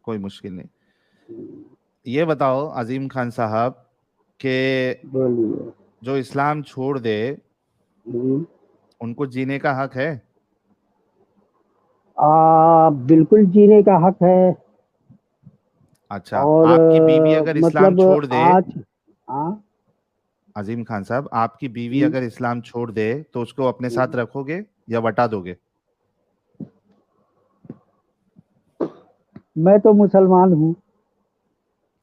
कोई मुश्किल नहीं। ये बताओ अजीम खान साहब के बोलिए। जो इस्लाम छोड़ दे हम्म। उनको जीने का हक है? बिल्कुल जीने का हक है। अच्छा, और आपकी बीवी अगर इस्लाम मतलब छोड़ दे, आज, हाँ। अजीम खान साहब आपकी बीवी हम्म, अगर इस्लाम छोड़ दे तो उसको अपने साथ हम्म। रखोगे या बता दोगे? मैं तो मुसलमान हूँ।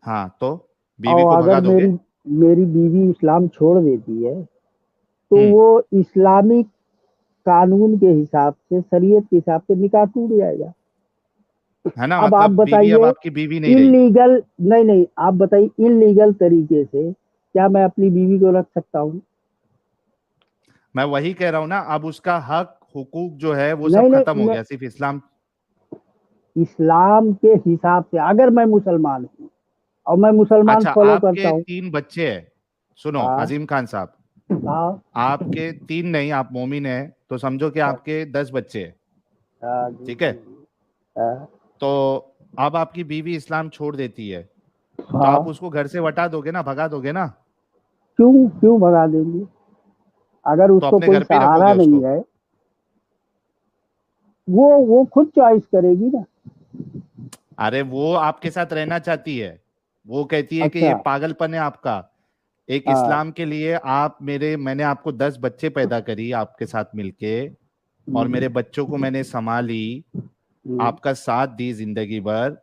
हाँ, तो बीवी को और भगा अगर दोगे? मेरी मेरी बीवी इस्लाम छोड़ देती है तो हम्म। वो इस्लामिक कानून के हिसाब से, शरीयत के हिसाब से निकाह टूट जाएगा। है ना, अब आप मतलब बीवी अब बताइए, आपकी बीवी नहीं रही। इनलीगल, नहीं नहीं, आप बताइए इनलीगल तरीके से क्या मैं अपनी बीवी को रख सकता हूँ? मैं वही कह रहा हूं ना, अब उसका हक हुकूक जो है वो सब नहीं नहीं खत्म हो नहीं, गया, सिर्फ इस्लाम। इस्लाम के हिसाब से अगर मैं मुसलमान हूँ और मैं मुसलमान अच्छा, फॉलो करता आपके हूँ। 3 बच्चे हैं, सुनो हाँ, अजीम खान साहब, हाँ, आपके 3 नहीं, आप मोमिन हैं तो समझो कि हाँ, आपके 10 बच्चे हैं। हाँ, जी, ठीक है, जी, जी, हाँ, तो अब आपकी बीवी इस्लाम छोड़ देती है तो आप हाँ। उसको घर से हटा दोगे ना, भगा दोगे ना? क्यों क्यों भगा देंगे? अगर तो उसको अपने कोई घर पे ही सहारा रखोगे नहीं उसको? है, वो खुद चॉइस करेगी ना। अरे वो आपके साथ रहना चाहती है, वो कहती है कि अच्छा। ये पागलपन है आपका। एक हाँ। इस्लाम के लिए आप मैंने आपको 10 बच्चे पैदा करी आपके साथ मिलके, और हम्म, मेरे बच्चों को मैंने संभाली, हम्म, आपका साथ दी जिंदगी भर।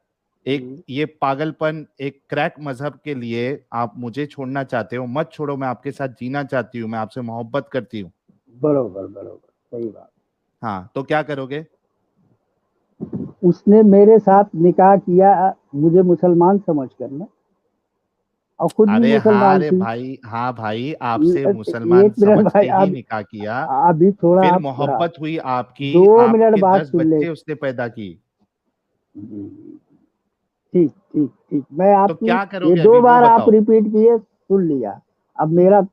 एक हम्म। ये पागलपन, एक क्रैक मजहब के लिए आप मुझे छोड़ना चाहते हो? मत छोड़ो, मैं आपके साथ जीना चाहती हूँ, मैं आपसे मोहब्बत करती हूँ। बरोबर बरोबर, सही बात। हाँ, तो क्या करोगे? उसने मेरे साथ निकाह किया मुझे मुसलमान समझ कर ना, और खुद भी अरे हाँ, मुसलमान अरे थी। भाई, हाँ भाई, आपसे मुसलमान एक मिनट समझ भाई, के ही अब निकाह किया। अभी थोड़ा फिर आप, हाँ, मोहब्बत हुई आपकी, 2 मिनट आपके बात दस सुन ले। बच्चे उसने पैदा की। ठीक ठीक ठीक, मैं तो आपकी क्या ये करोगे दो अभी वो बार आप बताओ। रिपीट किए, सुन लिया। अब मेरा,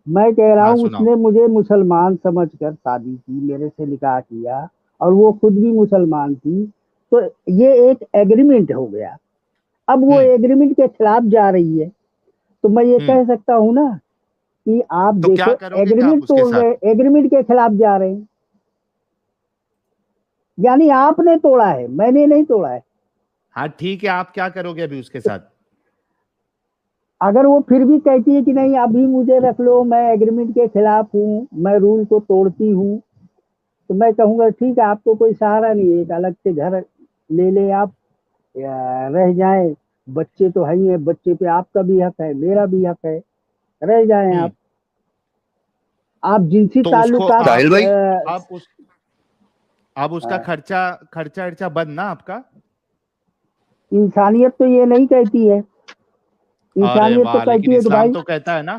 मैं कह रहा हाँ, हूँ सुनाओ। उसने मुझे मुसलमान समझकर शादी की, मेरे से निकाह किया, और वो खुद भी मुसलमान थी, तो ये एक एग्रीमेंट हो गया। अब वो हम्म। एग्रीमेंट के खिलाफ जा रही है, तो मैं ये हम्म। कह सकता हूँ ना कि आप तो क्या देखो, करोगे क्या आप एग्रीमेंट उसके तोड़ साथ? रहे, एग्रीमेंट के खिलाफ जा रहे हैं, यानी आपने तोड़ा है, मैंने नहीं तोड़ा है। हाँ ठीक है, आप क्या करोगे अभी उसके साथ? अगर वो फिर भी कहती है कि नहीं अभी मुझे रख लो, मैं एग्रीमेंट के खिलाफ हूँ, मैं रूल को तोड़ती हूँ, तो मैं कहूंगा ठीक है, आपको कोई सहारा नहीं है, एक अलग से घर ले ले आप, या रह जाए। बच्चे तो है ही है, बच्चे पे आपका भी हक है, मेरा भी हक है, रह जाए हम्म। आप जिनसी तो उसको ताल्लुकात। आप साहिल भाई, आप उस अब उसका खर्चा खर्चा अर्चा बंद ना आपका? इंसानियत तो ये नहीं कहती है, अरे इंसानियत तो वाह, कहती लेकिन है कि इस्लाम भाई, तो कहता है ना,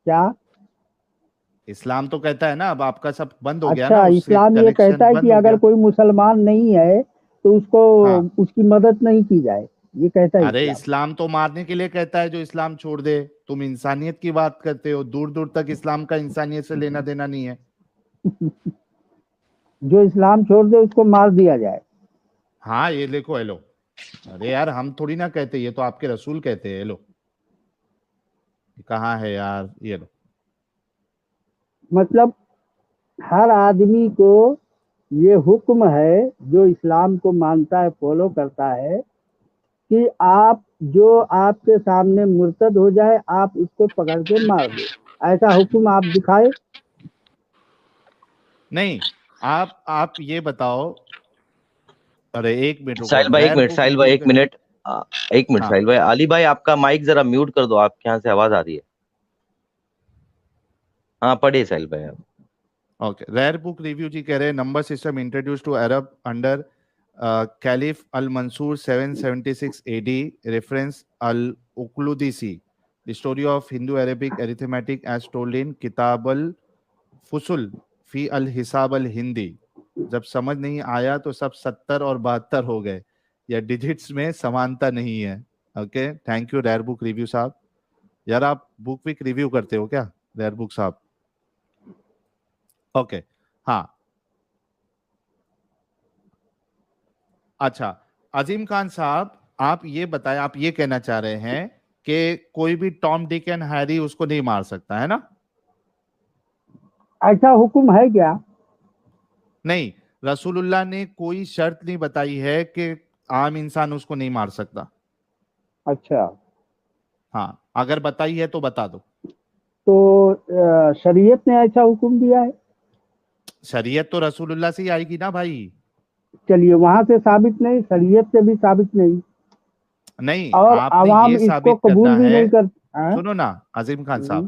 क्या? इस्लाम तो कहता है ना, अब आपका सब बंद हो गया ना, अच्छा, उससे इस्लाम ये कहता कनेक्शन है कि बंद हो अगर गया। कोई मुसलमान नहीं है तो उसको, हाँ, उसकी मदद नहीं की जाए, ये कहता है अरे इस्लाम। इस्लाम तो मारने के लिए कहता है जो इस्लाम छोड़ दे। तुम इंसानियत की बात करते हो, दूर दूर तक इस्लाम का इंसानियत से लेना देना नहीं है। जो इस्लाम छोड़ दे उसको मार दिया जाए। हाँ, ये देखो, हेलो, अरे यार हम थोड़ी ना कहते, ये तो आपके रसूल कहते हैं। हेलो, कहाँ है यार, ये लो। मतलब हर आदमी को ये हुक्म है, जो इस्लाम को मानता है, फॉलो करता है, कि आप, जो आपके सामने मुर्तद हो जाए आप उसको पकड़ के मार दो। ऐसा हुक्म आप दिखाए। नहीं, आप ये बताओ। अरे एक मिनट रुको, साहिल भाई एक रैर मिनट, बुक साहिल भाई रिव्यू एक के। मिनट, एक मिनट हाँ, साहिल भाई, अली भाई आपका माइक जरा म्यूट कर दो, आपके यहाँ से आवाज आ रही है। हाँ पढ़िए साहिल भाई आप। Okay, rare book review ji कह रहे हैं number system introduce to Arab under caliph al Mansur 776 AD, reference al Uqlidisi, the story of Hindu Arabic arithmetic as told in Kitab al फुसुल फी अल हिसाब अल हिंदी। जब समझ नहीं आया तो सब 70 और 72 हो गए, या डिजिट्स में समानता नहीं है। Okay, thank you rare book review साहब। यार आप बुक वीक रिव्यू करते हो क्या रेयर बुक साहब? ओके, हाँ, अच्छा, अजीम खान साहब, आप ये बताएं, आप ये कहना चाह रहे हैं कि कोई भी टॉम डिक एंड हैरी उसको नहीं मार सकता है ना? ऐसा हुक्म है क्या? नहीं, रसूलुल्लाह ने कोई शर्त नहीं बताई है कि आम इंसान उसको नहीं मार सकता। अच्छा, हाँ, अगर बताई है तो बता दो। तो शरीयत ने ऐसा हुक्म दिया है? शरीयत तो रसूलुल्लाह से ही आएगी ना भाई। चलिए, वहां से साबित नहीं, शरीयत से भी साबित नहीं, नहीं, और आपने आवाम ये इसको साबित कबूल करना भी है, नहीं कर। हाँ? सुनो ना अजीम खान साहब,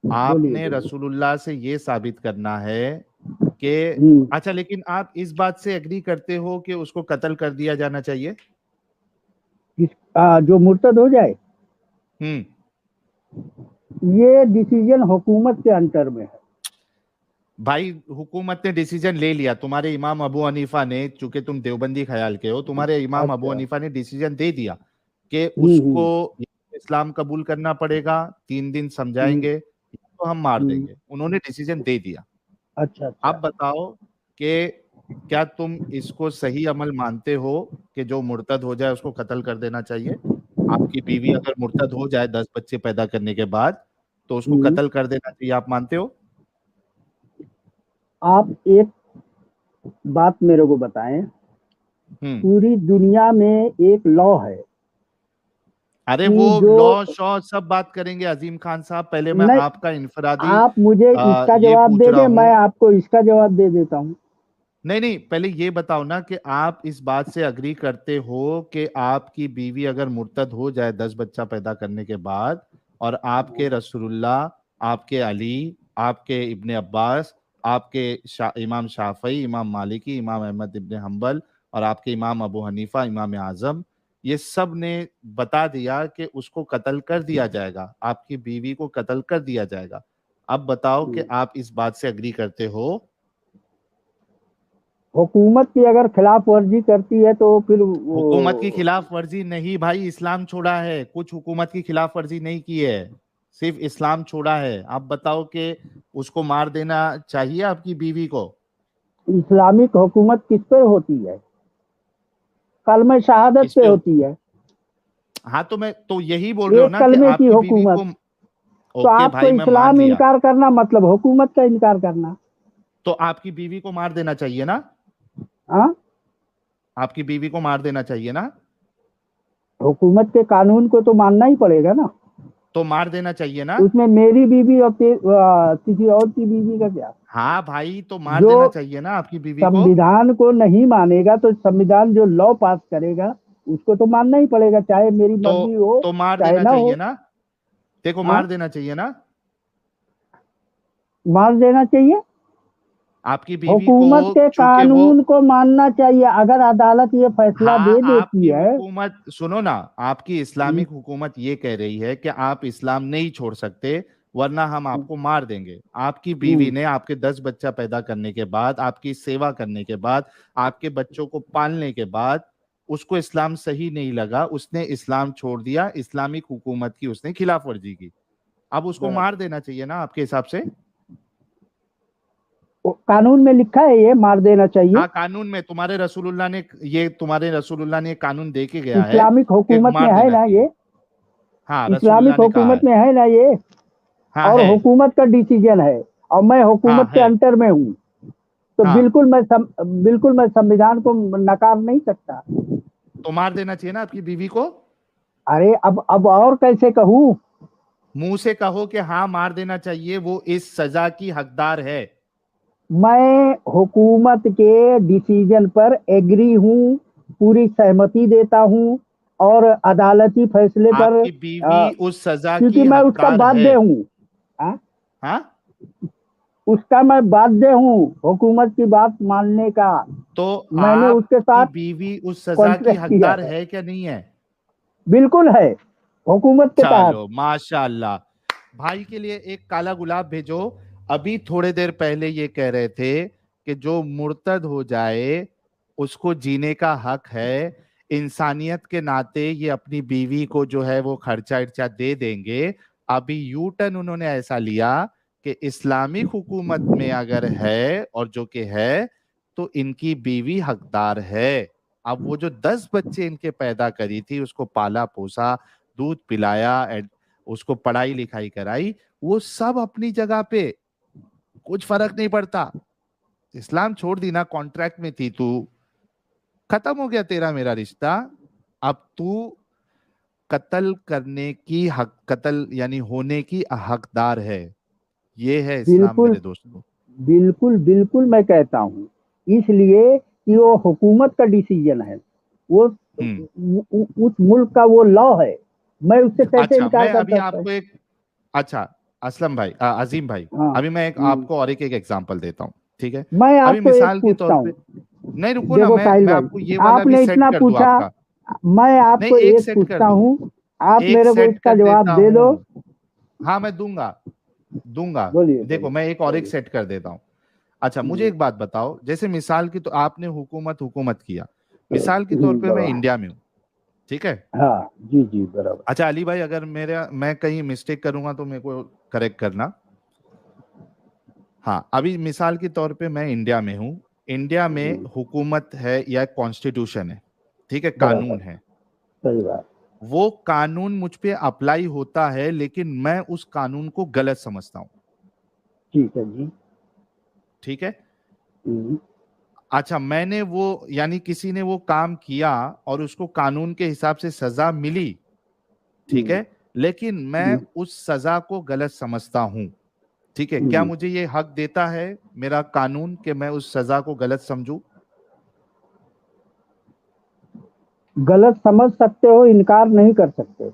बोलिए आपने बोलिए। रसूलुल्लाह से ये साबित करना है कि हम्म, अच्छा, लेकिन आप इस बात से एग्री करते हो कि उसको कत्ल कर दिया जाना चाहिए? जो मुर्तद हो जाए, हम्म। ये डिसीजन हुकूमत के अंटर में है। भाई, हुकूमत ने डिसीजन ले लिया, तुम्हारे इमाम अबू हनीफा ने, चूंकि तुम देवबंदी ख्याल के हो, तुम्हारे इमाम अबू अच्छा। हनीफा ने डिसीजन दे दिया कि उसको हम्म। इस्लाम कबूल करना पड़ेगा, 3 दिन हम्म। समझाएंगे तो हम मार हम्म। देंगे। उन्होंने डिसीजन दे दिया। अच्छा अच्छा। अब बताओ कि क्या तुम इसको सही अमल मानते हो कि जो मुर्तद हो जाए उसको कत्ल कर देना चाहिए? आपकी बीवी अगर मुर्तद हो जाए 10 बच्चे पैदा करने के बाद, तो उसको हम्म। कत्ल कर देना चाहिए, आप मानते हो? आप एक बात मेरे को बताएं, हम्म। पूरी दुनिया में एक लॉ है अरे वो कि जो, लॉ शॉ सब बात करेंगे अजीम खान साहब, पहले मैं नहीं, आपका इनफरादी आप मुझे इसका ये जवाब पूछ दे रहा दें, हूं। मैं आपको इसका जवाब दे देता हूँ। नहीं नहीं, पहले ये बताओ ना कि आप इस बात से अग्री करते हो कि आपकी बीवी अगर मुर्तद हो जाए 10 बच्चा पैदा करने के बाद, और आपके रसूलुल्लाह, आपके अली, आपके इब्ने अब्बास, आपके इमाम शाफई, इमाम मालिकी, इमाम अहमद इब्ने हम्बल, और आपके इमाम अबू हनीफा, इमाम आजम, ये सब ने बता दिया कि उसको कत्ल कर दिया जाएगा, आपकी बीवी को कत्ल कर दिया जाएगा। अब बताओ कि आप इस बात से अग्री करते हो? हुकूमत की अगर खिलाफ वर्जी करती है तो फिर हुकूमत की वो, खिलाफ वर्जी नहीं भाई, इस्लाम छोड़ा है, कुछ हुकूमत की खिलाफ वर्जी नहीं की है, सिर्फ इस्लाम छोड़ा है। आप बताओ कि उसको मार देना चाहिए आपकी बीवी को? इस्लामिक हुकूमत किस पे होती है? कलमे शहादत किस पे पे? होती है। हाँ, तो मैं तो यही बोल रहा हूँ एक ना कि कलमे की आपकी बीवी हुकूमत। को। तो ओके आपको भाई, मैं मान इस्लाम लिया। इनकार करना मतलब हुकूमत का इनकार करना। तो आपकी बीवी को मार देना चाहिए ना? हाँ, आपकी बीवी को मार देना चाहिए ना? हुकूमत के कानून को तो मानना ही पड़ेगा ना। तो मार देना चाहिए ना? उसमें मेरी बीवी और किसी और की बीवी का क्या? हाँ भाई, तो मार जो देना चाहिए ना आपकी बीवी को? संविधान को नहीं मानेगा तो संविधान जो लॉ पास करेगा उसको तो मानना ही पड़ेगा, चाहे मेरी मर्जी तो हो तो मार चाहे देना ना चाहिए हो। ना? देखो, हाँ, मार देना चाहिए ना? मार देना चाहिए। आपकी बीवी को, हुकूमत के चूंकि वो, कानून को मानना चाहिए। अगर अदालत ये फैसला हाँ, दे देती आपकी है। हुकूमत सुनो ना, आपकी इस्लामिक हुकूमत ये कह रही है कि आप इस्लाम नहीं छोड़ सकते, वरना हम आपको मार देंगे। आपकी बीवी ने आपके 10 बच्चा पैदा करने के बाद, आपकी सेवा करने के बाद, आपके बच्चों को पालने के बाद, उसको इस्लाम सही नहीं लगा, उसने इस्लाम छोड़ दिया, इस्लामिक हुकूमत की उसने खिलाफ वर्जी की। अब उसको मार देना चाहिए ना आपके हिसाब से? कानून में लिखा है ये मार देना चाहिए। हाँ, कानून में तुम्हारे रसूलुल्लाह ने कानून दे के गया है इस्लामिक कि हुकूमत में मार है देना ना चाहिए। ये? हाँ, इस्लामिक रसूलुल्लाह ने कहा हुकूमत है। में है ना ये? हाँ और है। हुकूमत का डिसीजन है, और मैं हाँ हुकूमत के है। अंटर में हूँ, तो हाँ, बिल्कुल मैं संविधान को नकार नहीं सकता। तो मार देना चाहिए ना आपकी बीवी को? अरे अब और कैसे कहूँ? मुंह से कहो कि हाँ मार देना चाहिए, वो इस सजा की हकदार है। मैं हुकूमत के डिसीजन पर एग्री हूँ, पूरी सहमति देता हूँ, और अदालती फैसले पर आपकी बीवी उस सजा क्योंकि की मैं उसका हकदार है। बाध्य हूँ। हाँ? हाँ, उसका मैं बाध्य हूँ हुकूमत की बात मानने का। तो मैंने उसके आपकी साथ बीवी उस सजा की कॉन्ट्रैक्ट किया हकदार है। है क्या नहीं है? बिल्कुल है, हुकूमत के तहत। चलो माशाल्लाह। भाई के लिए एक काला गुलाब भेजो। अभी थोड़े देर पहले ये कह रहे थे कि जो मुर्तद हो जाए उसको जीने का हक है, इंसानियत के नाते ये अपनी बीवी को जो है वो खर्चा इर्चा दे देंगे। अभी यू टर्न उन्होंने ऐसा लिया कि इस्लामिक हुकूमत में अगर है और जो कि है, तो इनकी बीवी हकदार है। अब वो जो 10 बच्चे इनके पैदा करी थी, उसको पाला पोसा, दूध पिलाया, उसको पढ़ाई लिखाई कराई, वो सब अपनी जगह पे, कुछ फर्क नहीं पड़ता। इस्लाम छोड़ दी ना, कॉन्ट्रैक्ट में थी तू, खत्म हो गया तेरा मेरा रिश्ता। अब तू कत्ल करने की हक, कत्ल यानी होने की हकदार है। ये है इस्लाम बिल्कुल मेरे दोस्तों। बिल्कुल बिल्कुल मैं कहता हूँ, इसलिए कि वो हुकूमत का डिसीजन है, वो उस मुल्क का वो लॉ है, मैं उससे कैसे अच्छा, इनकार मैं कर अभी सकता हूँ। आपको एक, अच्छा असलम भाई, अजीम भाई, हाँ। अभी मैं एक आपको और एक एग्जांपल देता हूँ, ठीक है। मैं अभी आपको एक मिसाल के पूछता तौर हूँ, पे, नहीं रुको ना, देखो मैं साहिल मैं भाई, आपको ये वाला भी आपने सेट इतना कर दूं पूछा, आपका। मैं नहीं, आपको एक एक सेट कर पूछता दूं, हूँ, आप एक मेरे को सेट इसका कर जवाब देता दे दो। हूं। हाँ मैं दूंगा, दूंगा। बोलिए देखो बोलिए मैं एक और एक बोलिए। सेट कर देता हूँ। अच्छा मुझे एक बात बताओ, जैसे मिसाल की, तो आपने हुकूमत हुकूमत किया, मिसाल के तौर पे मैं बराबर। इंडिया में हूँ, ठीक है। हाँ जी जी बराबर। अच्छा अली भाई, अगर मैं कहीं मिस्टेक करूंगा तो मेरे को करेक्ट करना। हाँ, अभी मिसाल के तौर पे मैं इंडिया में हूँ, इंडिया में हुकूमत है या कॉन्स्टिट्यूशन है, ठीक है, बराबर। कानून है। सही बात। वो कानून मुझ पे अप्लाई होता है, लेकिन मैं उस कानून को गलत समझता हूं, ठीक है जी। ठीक है। हम्म, अच्छा, मैंने वो, यानी किसी ने वो काम किया और उसको कानून के हिसाब से सजा मिली, ठीक हम्म, है, लेकिन मैं हम्म, उस सजा को गलत समझता हूं, ठीक है। क्या हम्म। मुझे ये हक देता है मेरा कानून कि मैं उस सजा को गलत समझूं? गलत समझ सकते हो, इनकार नहीं कर सकते।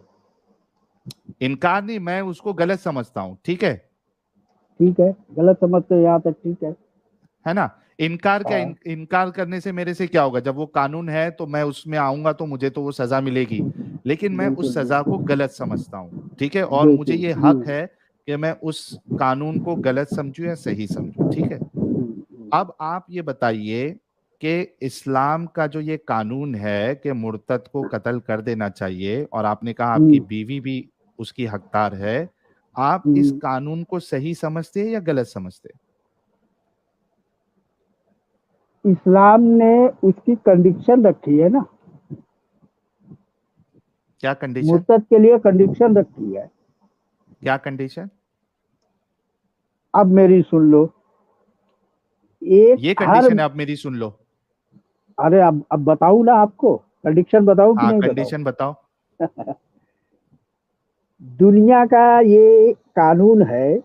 इनकार नहीं, मैं उसको गलत समझता हूं, ठीक है। ठीक है, गलत समझते हो यहाँ तक ठीक है। है ना। इनकार क्या, हाँ। इनकार करने से मेरे से क्या होगा? जब वो कानून है तो मैं उसमें आऊंगा तो मुझे तो वो सजा मिलेगी, लेकिन मैं उस बिल्कुल सजा को बिल्कुल गलत समझता हूं, ठीक है, और मुझे बिल्कुल। ये हक है कि मैं उस कानून को गलत समझूं या सही समझूं, ठीक है। अब आप ये बताइए कि इस्लाम का जो ये कानून है कि मुर्तद को कत्ल कर देना चाहिए, और आपने कहा आपकी हम्म, बीवी भी उसकी हकदार है, आप इस हम्म। कानून को सही समझते हैं या गलत समझते हैं? इस्लाम ने उसकी कंडीशन रखी है ना, क्या कंडीशन? मुर्तद के लिए कंडीशन रखी है। क्या कंडीशन? अब मेरी सुन लो, एक ये हर, कंडीशन है, आप मेरी सुन लो। अरे अब बताऊं ना आपको, कंडीशन बताऊं कि हाँ नहीं बताऊं। कंडीशन बताओ। दुनिया का ये कानून है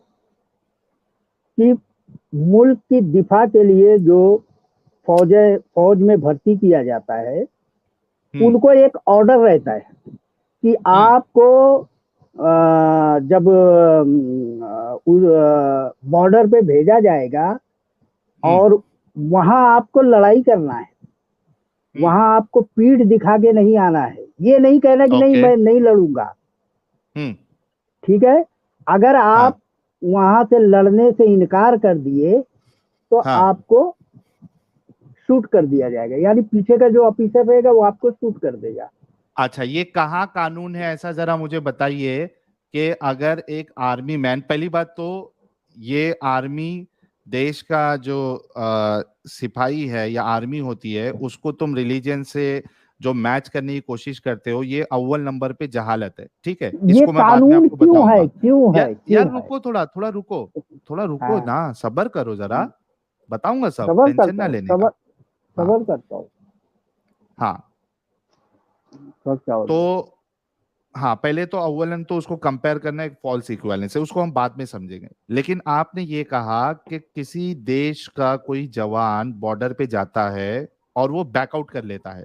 कि मुल्क की दिफा के लिए जो फौज में भर्ती किया जाता है, हम्म। उनको एक ऑर्डर रहता है कि हम्म। आपको जब बॉर्डर पे भेजा जाएगा हम्म। और वहां आपको लड़ाई करना है, हम्म। वहां आपको पीठ दिखा के नहीं आना है, ये नहीं कहना कि नहीं ओके। मैं नहीं लड़ूंगा। हम्म। ठीक है, अगर आप हाँ। वहां से लड़ने से इनकार कर दिए तो हाँ। आपको शूट कर दिया जाएगा, यानी पीछे का जो ऑफिसर रहेगा वो आपको शूट कर देगा। अच्छा, ये कहाँ कानून है ऐसा, जरा मुझे बताइए कि अगर एक आर्मी मैन, पहली बात तो ये आर्मी, देश का जो सिपाही है या आर्मी होती है, उसको तुम रिलीजन से जो मैच करने की कोशिश करते हो, ये अव्वल नंबर पे जहालत है, ठीक है, ये इसको मैं बाद में कानून आपको क्यों है, बताऊंगा। क्यों है, यार यार क्यों है। रुको, थोड़ा थोड़ा रुको, थोड़ा रुको हाँ। ना, सब्र करो जरा, बताऊंगा सब, सबर टेंशन करता ना हूँ, लेने का। सबर, हाँ। सबर करता हूँ। हाँ। तो क्या हो गया। तो हाँ, पहले तो अव्वलन तो उसको कंपेयर करना एक फॉल्स इक्विवेलेंस है, उसको हम बाद में समझेंगे, लेकिन आपने ये कहा कि किसी देश का कोई जवान बॉर्डर पे जाता है और वो बैकआउट कर लेता है,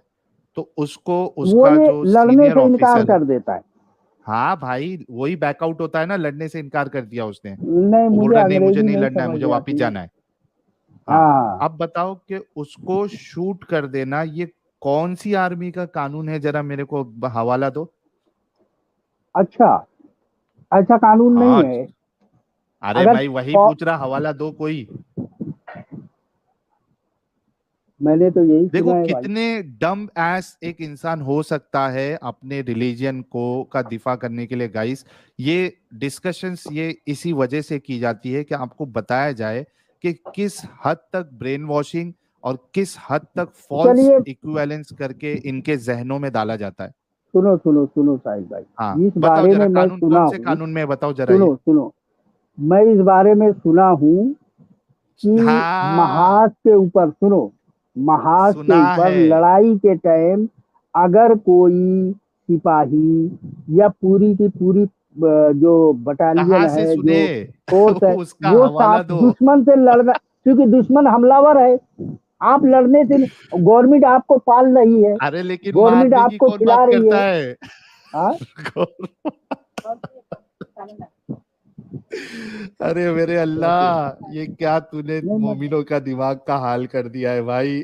तो उसको वो उसका ये जो लड़ने सीनियर से इनकार ऑफिसर है, कर देता है। हाँ भाई वही बैकआउट होता है ना, लड़ने से इनकार कर दिया उसने, नहीं, वो बोल मुझे रहा है नहीं मुझे अंग्रेजी नहीं नहीं लड़ना है, समझ मुझे में वापिस आती है। जाना है। हाँ। हाँ। अब बताओ कि उसको शूट कर देना ये कौन सी आर्मी का कानून है, जरा मेरे को हवाला दो। अच्छा, ऐसा कानून नहीं हाँ, है। अरे अगर मैं वही फौ- पूछ रहा, हवाला दो कोई। मैंने तो यही देखो सुना है भाई। कितने डम एस एक इंसान हो सकता है अपने रिलीजन को का दिफा करने के लिए, गाइस। ये डिस्कशंस ये इसी वजह से की जाती है कि आपको बताया जाए कि किस हद तक ब्रेन वॉशिंग और किस हद तक फॉल्स चलिए इक्विवेलेंस करके इनके जहनों में डाला जाता है। सुनो सुनो सुनो साहिल भाई, हाँ इस बताओ बारे जरा, में मैं कानून सुना कौन से हूँ। कानून में है, बताओ जरा ये। सुनो सुनो, मैं इस बारे में सुना हूँ कि हाँ महाज के ऊपर, सुनो, महाज के सुना ऊपर है। लड़ाई के टाइम अगर कोई सिपाही या पूरी की पूरी जो बटालियन कहाँ से है, सुने? जो फोर्स है, उसका वो हवाला साफ दो। दुश्मन से लड़ना, क्योंकि दुश्मन हमलावर है। आप लड़ने से, गवर्नमेंट आपको पाल रही है, अरे लेकिन गवर्नमेंट मारने की आपको कौन खिला बात रही करता है। है? हाँ अरे मेरे अल्लाह, ये क्या तूने नहीं मैं, मोमिनों का दिमाग का हाल कर दिया है भाई।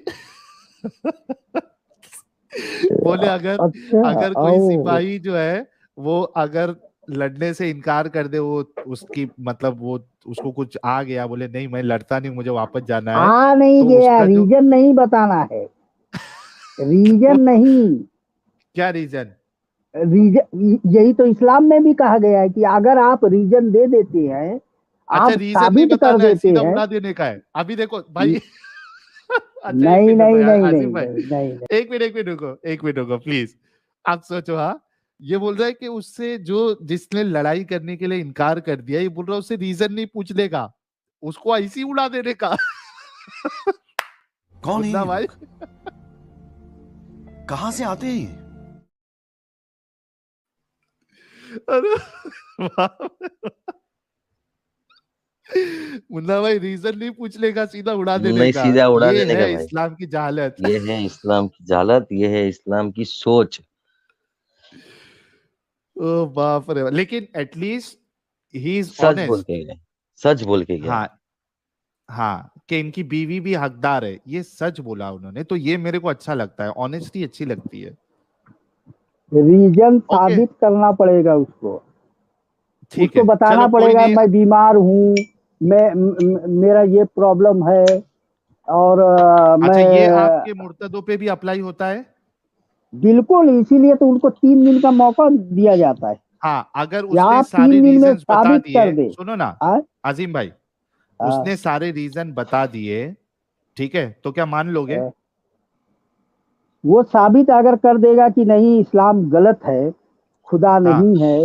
बोले अगर अच्छा अगर कोई आओ, सिपाही जो है वो अगर लड़ने से इनकार कर दे, वो उसकी मतलब वो उसको कुछ आ गया, बोले नहीं मैं लड़ता नहीं, मुझे वापस जाना है, आ नहीं तो गया, उसका जो रीजन नहीं बताना है, रीजन नहीं, क्या रीजन? रीजन यही तो इस्लाम में भी कहा गया है कि अगर आप रीजन दे देते हैं, अच्छा आप रीजन नहीं साबित कर बताना है, देते सीधा हैं। उड़ा देने का है। अभी देखो भाई। अच्छा एक नहीं मिनट रुको नहीं यार नहीं नहीं आसिफ भाई, नहीं नहीं नहीं। एक मिनट रुको, एक मिनट रुको प्लीज। आप सोचो, हाँ ये बोल रहा है कि उससे जो जिसने लड़ाई करने के लिए इनकार कर दिया, ये बोल रहा है उससे रीजन नहीं पूछ लेगा, उसको ऐसे ही उड़ा देने का। कौन है मुन्ना ये भाई, लोग? कहां से आते हैं ये? अरे वाह। मुन्ना भाई रीजन नहीं पूछ लेगा, सीधा उड़ा देने नहीं, का। सीधा उड़ा ये देने का है भाई। इस्लाम की जहालत। ये है इस्लाम की जालत, ये है इस्लाम की सोच। ओ बाप रे, लेकिन एटलीस्ट ही इज सच बोल ऑनेस्ट। के गए, सच बोल के गया। हाँ हाँ, कि इनकी बीवी भी हकदार है, ये सच बोला उन्होंने, तो ये मेरे को अच्छा लगता है, ऑनेस्टी अच्छी लगती है। रीजन ओके साबित करना पड़ेगा उसको, ठीक उसको है, बताना चलो कोई पड़ेगा नहीं। मैं बीमार हूँ, मेरा ये प्रॉब्लम है, और अच्छा ये मैं, आपके मुर्तदों पे भी अप्लाई होता है? बिल्कुल, इसीलिए तो उनको 3 दिन का मौका दिया जाता है हाँ अगर कि उसने आप सारे 3 दिन में रीजंस बता साबित कर दिए, दे। सुनो ना हाँ अजीम भाई, हाँ उसने सारे रीजन बता दिए, ठीक है, तो क्या मान लोगे? हाँ। वो साबित अगर कर देगा कि नहीं इस्लाम गलत है, खुदा हाँ नहीं है,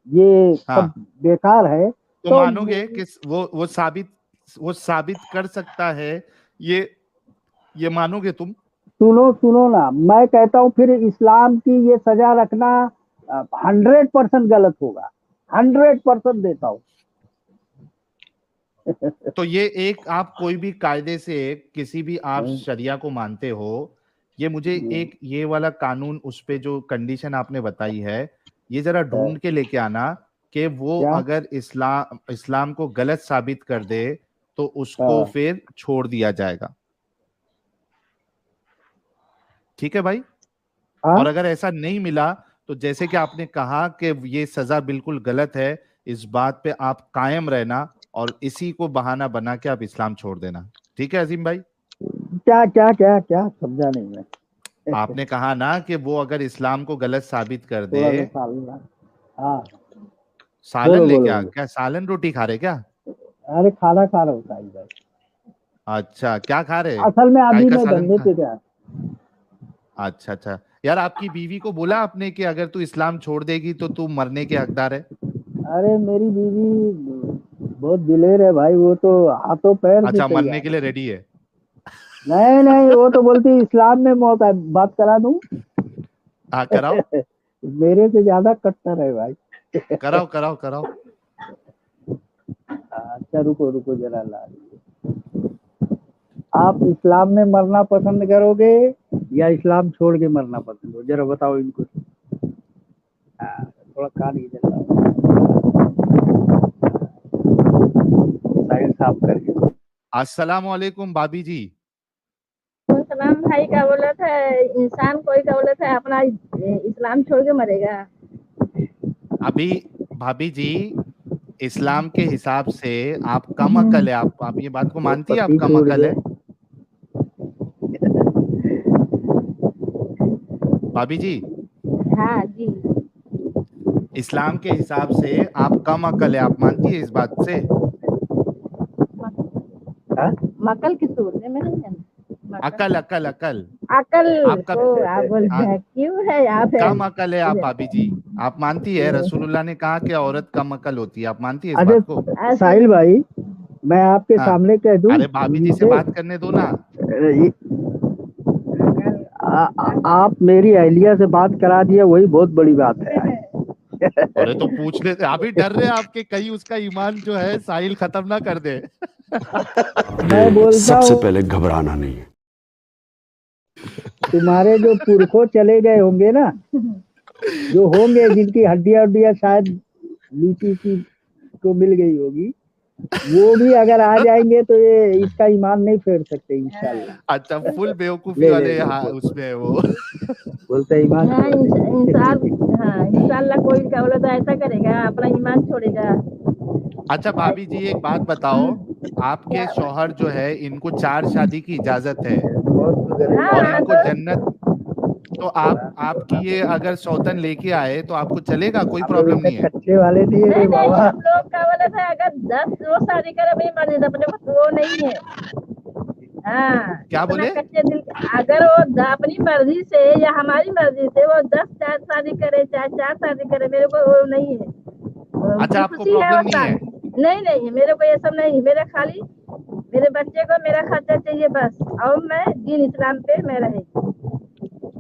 ये सब हाँ, बेकार है, तो तो मानोगे कि वो साबित कर सकता है, ये मानोगे तुम? सुनो सुनो ना, मैं कहता हूँ फिर इस्लाम की ये सजा रखना 100% गलत होगा, 100% देता हूँ। तो ये एक आप कोई भी कायदे से किसी भी आप शरिया को मानते हो, ये मुझे एक ये वाला कानून उस पे जो कंडीशन आपने बताई है, ये जरा ढूंढ के लेके आना कि वो क्या? अगर इस्लाम को गलत साबित कर दे तो उसको हाँ फिर छोड़ दिया जाएगा, ठीक है भाई? हाँ और अगर ऐसा नहीं मिला तो जैसे कि आपने कहा कि ये सजा बिल्कुल गलत है, इस बात पे आप कायम रहना और इसी को बहाना बना के आप इस्लाम छोड़ देना, ठीक है अजीम भाई? क्या क्या क्या क्या, समझा नहीं मैं। आपने कहा ना कि वो अगर इस्लाम को गलत साबित कर दे। थोड़ा सा सालना। हाँ सालन बोलो लेके बोलो आ, बोलो। क्या सालन रोटी खा रहे क्या? अरे खाना खा रहा हूँ साहिल भाई, अच्छा क्या खा रहे? असल में काय अभी का मैं सालन धंधे खा? पे गया। अच्छा अच्छा, यार आपकी बीवी को बोला आपने कि अगर तू इस्लाम छोड़ देगी तो तू मरने के हकदार है? अरे मेरी बीवी बहुत दिलेर है भाई, वो तो हाथों पैर से अच्छा मरने तैयार के है। लिए रेडी है? नहीं नहीं, वो तो बोलती इस्लाम में मौत है, बात करा दूं। हाँ कराओ मेरे से ज्यादा कट्टर है भाई। कराओ कराओ कराओ। अच्छा रुको रुको जरा ला रही है। आप इस्लाम में मरना पसंद करोगे या इस्लाम छोड़ के मरना पसंद हो, जरा बताओ इनको। थोड़ा कान इधर लाओ, साइड साफ करके। अस्सलाम वालेकुम भाभी जी। सलाम भाई, क्या बोला था? इंसान कोई क्या बोला था, अपना इस्लाम छोड़ के मरेगा? अभी भाभी जी, इस्लाम के हिसाब से आप कम अकल है, आप ये बात को वो मानती है आप पति कम छोड़ अकल के। है? भाभी जी, हाँ जी। इस्लाम के हिसाब से आप कम अकल है, आप मानती है इस बात से? हाँ? मकल किस बोलते हैं, मैं नहीं जानती। अकल अकल अकल अकल आपका को आप बोल रहे हैं, क्यों है आप है? कम अकल है आप भाभी जी। आप मानती है रसूलुल्लाह ने कहा कि औरत कम अकल होती है, आप मानती है इस बात को? अरे साहिल भाई, मैं आपके हाँ। सामने कह दूं, अरे भाभी जी से मुझे बात करने दो ना। आप मेरी अहलिया से बात करा दिया, वही बहुत बड़ी बात है। अरे तो पूछ लेते, अभी डर रहे हैं आपके कहीं उसका ईमान जो है साहिल खत्म ना कर दे। मैं बोलता सबसे हूँ पहले घबराना नहीं है। तुम्हारे जो पुरखों चले गए होंगे ना, जो होंगे जिनकी हड्डियां शायद नीची की को मिल गई होगी, वो भी अगर आ जाएंगे तो ये इसका ईमान नहीं फेर सकते इंशाल्लाह। अच्छा, फुल बेवकूफी ले, वाले ले, हाँ उसमें है वो। बोलते ईमान हाँ, छोड़ दे। इंशाल्लाह कोई क्या बोला तो ऐसा करेगा, अपना ईमान छोड़ेगा। अच्छा भाभी जी एक बात बताओ, आपके शौहर जो है इनको 4 शादी की इजाजत है और इनको तो जन्नत, तो आपकी ये अगर सौतन लेके आए तो आपको चलेगा, कोई प्रॉब्लम नहीं है? कच्चे वाले दिए रे नहीं नहीं, बाबा। हम लोग का बोला था अगर 10 वो शादी करे अपनी मर्जी से, अपने पास वो नहीं है। हाँ, क्या इतना बोले? कच्चे दिल, अगर वो अपनी मर्जी से या हमारी मर्जी से वो 10 शादी करे चाहे 4 शादी करे, मेरे को वो नहीं है। अच्छा, आपको खुशी है प्रॉब्लम वो नहीं है? नहीं नहीं, मेरे को ये सब नहीं, मेरा खाली मेरे बच्चे को मेरा खर्चा चाहिए बस, और मैं दीन इस्लाम पे मैं रहेगी।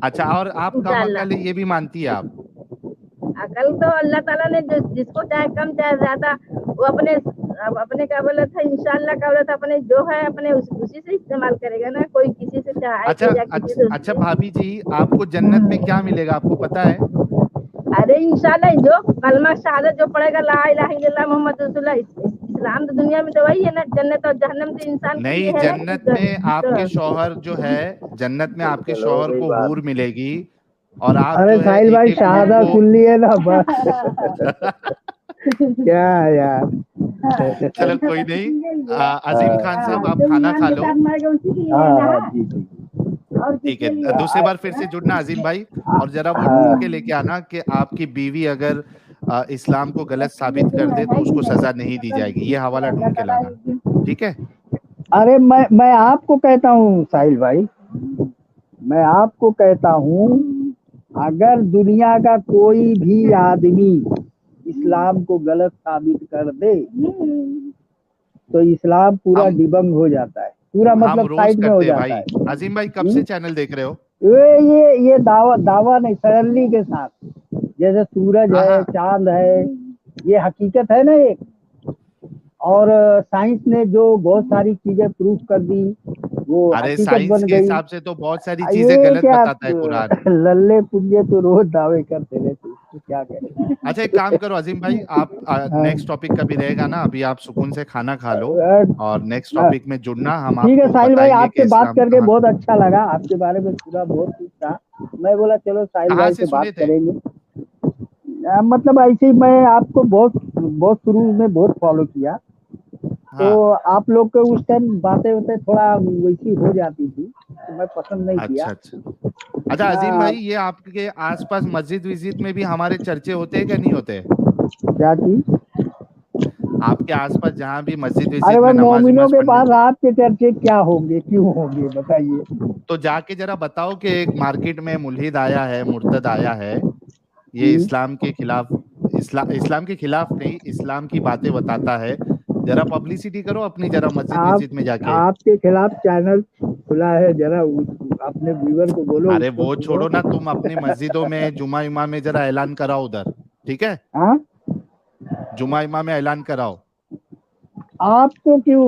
अच्छा, और आप कम इंशाल्लाह। अकल है ये भी मानती है आप? अकल तो अल्लाह ताला ने जिसको चाहे कम चाहे ज्यादा, वो अपने क्या बोला था, इंशाल्लाह का बोला था, अपने जो है अपने उसी से इस्तेमाल करेगा ना, कोई किसी से चाहे अच्छा या किसी से। अच्छा भाभी जी, आपको जन्नत में क्या मिलेगा आपको पता है? अरे इंशाल्लाह जो कलमा शहादत जो पढ़ेगा, ला इलाहा इल्लल्लाह मोहम्मद रसूलुल्लाह, इस्लाम तो दुनिया में तो वही है ना, जन्नत और जहन्नम तो इंसान के लिए नहीं, है ना। जन्नत में आपके शौहर जो है, जन्नत में आपके शौहर को हूर मिलेगी और आप अरे जो है साहिल भाई, एक-एक शहादा हूर सुन लिए ना बस। क्या यार। चलो कोई नहीं। अजीम खान साहब आप खाना खा लो। हाँ, जी जी। ठीक है, दूसरी बार फिर से जुड़ना अजीम भाई, और जरा वो ढूंढ के लेके आना कि आपकी बीवी अगर इस्लाम को गलत साबित कर दे तो उसको सजा नहीं दी जाएगी, ये हवाला ढूंढ के लाना, ठीक है? अरे मैं आपको कहता हूँ साहिल भाई, मैं आपको कहता हूँ, अगर दुनिया का कोई भी आदमी इस्लाम को गलत साबित कर दे तो इस्लाम पूरा डिबंग हो जाता है, पूरा हम मतलब रोज साइड में हो करते हैं जाता भाई। है। अजीम भाई कब से चैनल देख रहे हो? ये दावा नहीं, सरली के साथ, जैसे सूरज हाँ, है, हाँ। चांद है, ये हकीकत है ना एक, और साइंस ने जो बहुत सारी चीजें प्रूफ कर दी, वो अरे हकीकत साइंस बन के गई। हिसाब से तो बहुत सारी चीजें ये गलत क्या बताता है कुरान। लल्ले पुंजे तो रोज दावे करते रहते, इसको क्या करें। अच्छा एक काम करो अजीम भाई, आप नेक्स्ट टॉपिक कभी रहेगा ना, अभी आप सुकून से खाना खा लो और नेक्स्ट टॉपिक में जुड़ना, हम ठीक है आपको साहिल भाई, बताएंगे कि आपसे बात इस्लाम करके कहाँ। बहुत अच्छा लगा, आपके बारे में पूरा बहुत कुछ था। मैं बोला चलो साहिल कहाँ भाई से से बात सुने थे? करेंगे। मतलब ऐसे ही मैं आपको बहुत बहुत शुरू में बहुत फॉलो किया, तो हाँ, आप लोग के उस टाइम बातें थोड़ा वैसी हो जाती थी, तो मैं पसंद नहीं किया। अच्छा अच्छा। अच्छा अजीम भाई, ये आपके आसपास मस्जिद विजिद में भी हमारे चर्चे होते हैं क्या नहीं होते? क्या चीज? आपके आसपास जहाँ भी मस्जिद अरे विजिद भाई, में नमाज मोमिनों वमाज के पढ़ने, पास आपके चर्चे क्या होंगे, क्यों होंगे बताइए। तो जाके जरा बताओ कि एक मार्केट में मुल्हिद आया है, मुर्तद आया है, ये हम्म। इस्लाम के खिलाफ, इस्लाम के खिलाफ नहीं, इस्लाम की बातें बताता है, जरा पब्लिसिटी करो अपनी, जरा मस्जिद आप विजिद में जाके। आपके खिलाफ चैनल खुला है, जरा अपने व्यूअर को बोलो अरे उसको वो सुनो। छोड़ो ना, तुम अपनी मस्जिदों में जुमा इमा में जरा ऐलान कराओ उधर, ठीक है? हाँ, जुमा इमा में ऐलान कराओ। आपको क्यों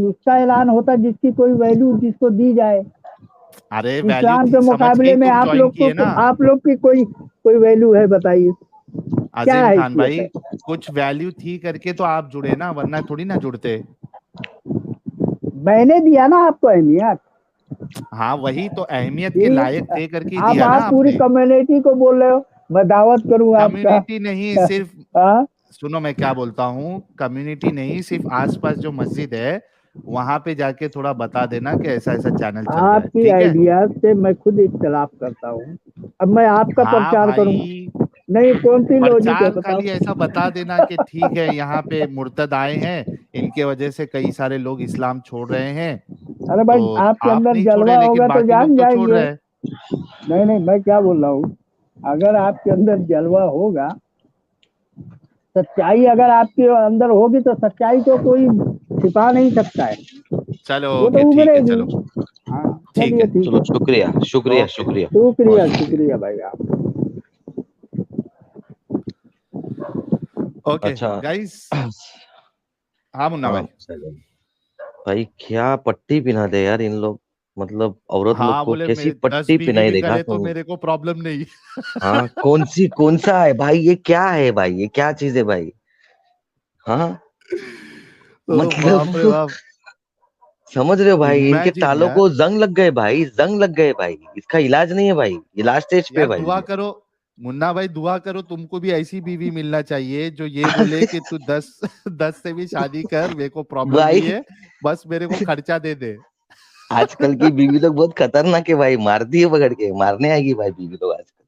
उसका ऐलान होता जिसकी कोई वैल्यू जिसको दी जाए। अरे वैल्यू इस्लाम के समझ के मुकाबले ही में तुम ज्वाइन किए ना आप लोग की कोई वैल्यू है बताइए, क्या अजीम खान हैसियत भाई, है। कुछ वैल्यू थी करके तो आप जुड़े ना, वरना थोड़ी ना जुड़ते। मैंने दिया ना आपको अहमियत। हाँ वही तो, अहमियत के ठीक लायक थे करके ही है, अब दिया ना आप पूरी आपने। कम्युनिटी को बोल रहे हो, मैं दावत करूं आपका। कम्युनिटी नहीं, सिर्फ हाँ, सुनो मैं क्या बोलता हूँ, कम्युनिटी नहीं, सिर्फ आसपास जो मस्जिद है वहां पे जाके थोड़ा बता देना कि ऐसा ऐसा चैनल चल रहा है, आपकी ठीक है? आइडियाज से मैं खुद इख्तलाफ करता हूँ, अब मैं आपका हाँ प्रचार करूं, भाई, नहीं कौन सी लॉजिक है प्रचार बताओ। खाली ऐसा बता देना कि ठीक है यहाँ पे मुर्तद आए हैं, इनके वजह से कई सारे लोग इस्लाम छोड़ रहे हैं, अरे भाई तो आपके आप अंदर नहीं जलवा छोड़े लेकिन होगा तो बाकी जान लोग तो छोड़ रहे जाएंगे। हैं। नहीं नहीं, मैं क्या बोल रहा हूँ, अगर आपके अंदर जलवा होगा, सच्चाई अगर आपके अंदर होगी तो सच्चाई को कोई छिपा नहीं सकता है, चलो वो तो ओके, ठीक है, उभरेगी। चलो हाँ ठीक चलिए है, ठीक चलो है। शुक्रिया शुक्रिया ओके, शुक्रिया। शुक्रिया बहुत शुक्रिया। शुक्रिया भाई आप। ओके अच्छा गाइस, हाँ मुन्ना हाँ भाई। चलो भाई, क्या पट्टी पिना दे यार इन लोग, मतलब औरत लोग हाँ को बोले कैसी मेरे 10 पट्टी बीवी पिनाई भी देखा करे तो तुम। मेरे को प्रॉब्लम नहीं। हाँ कौन सा है भाई, ये क्या है भाई, ये क्या चीज है भाई। हाँ ओ बाप रे मतलब बाप, समझ रहे हो भाई, इनके इमेजिन तालों यार। को जंग लग गए भाई, जंग लग गए भाई, इसका इलाज नहीं है भाई, ये लास्ट स्टेज पे यार भाई दुआ ये। करो, मुन्ना भाई दुआ करो, तुमको भी ऐसी बीवी मिलना चाहिए जो ये बोले कि तू 10 10 से भी शादी कर, मेरे को प्रॉब्लम नहीं भाई है, बस मेरे को खर्चा दे दे। आजकल की बीवी लोग बहुत खतरनाक है भाई, मारती है पकड़ के, मारने आएगी भाई बीवी लोग आजकल।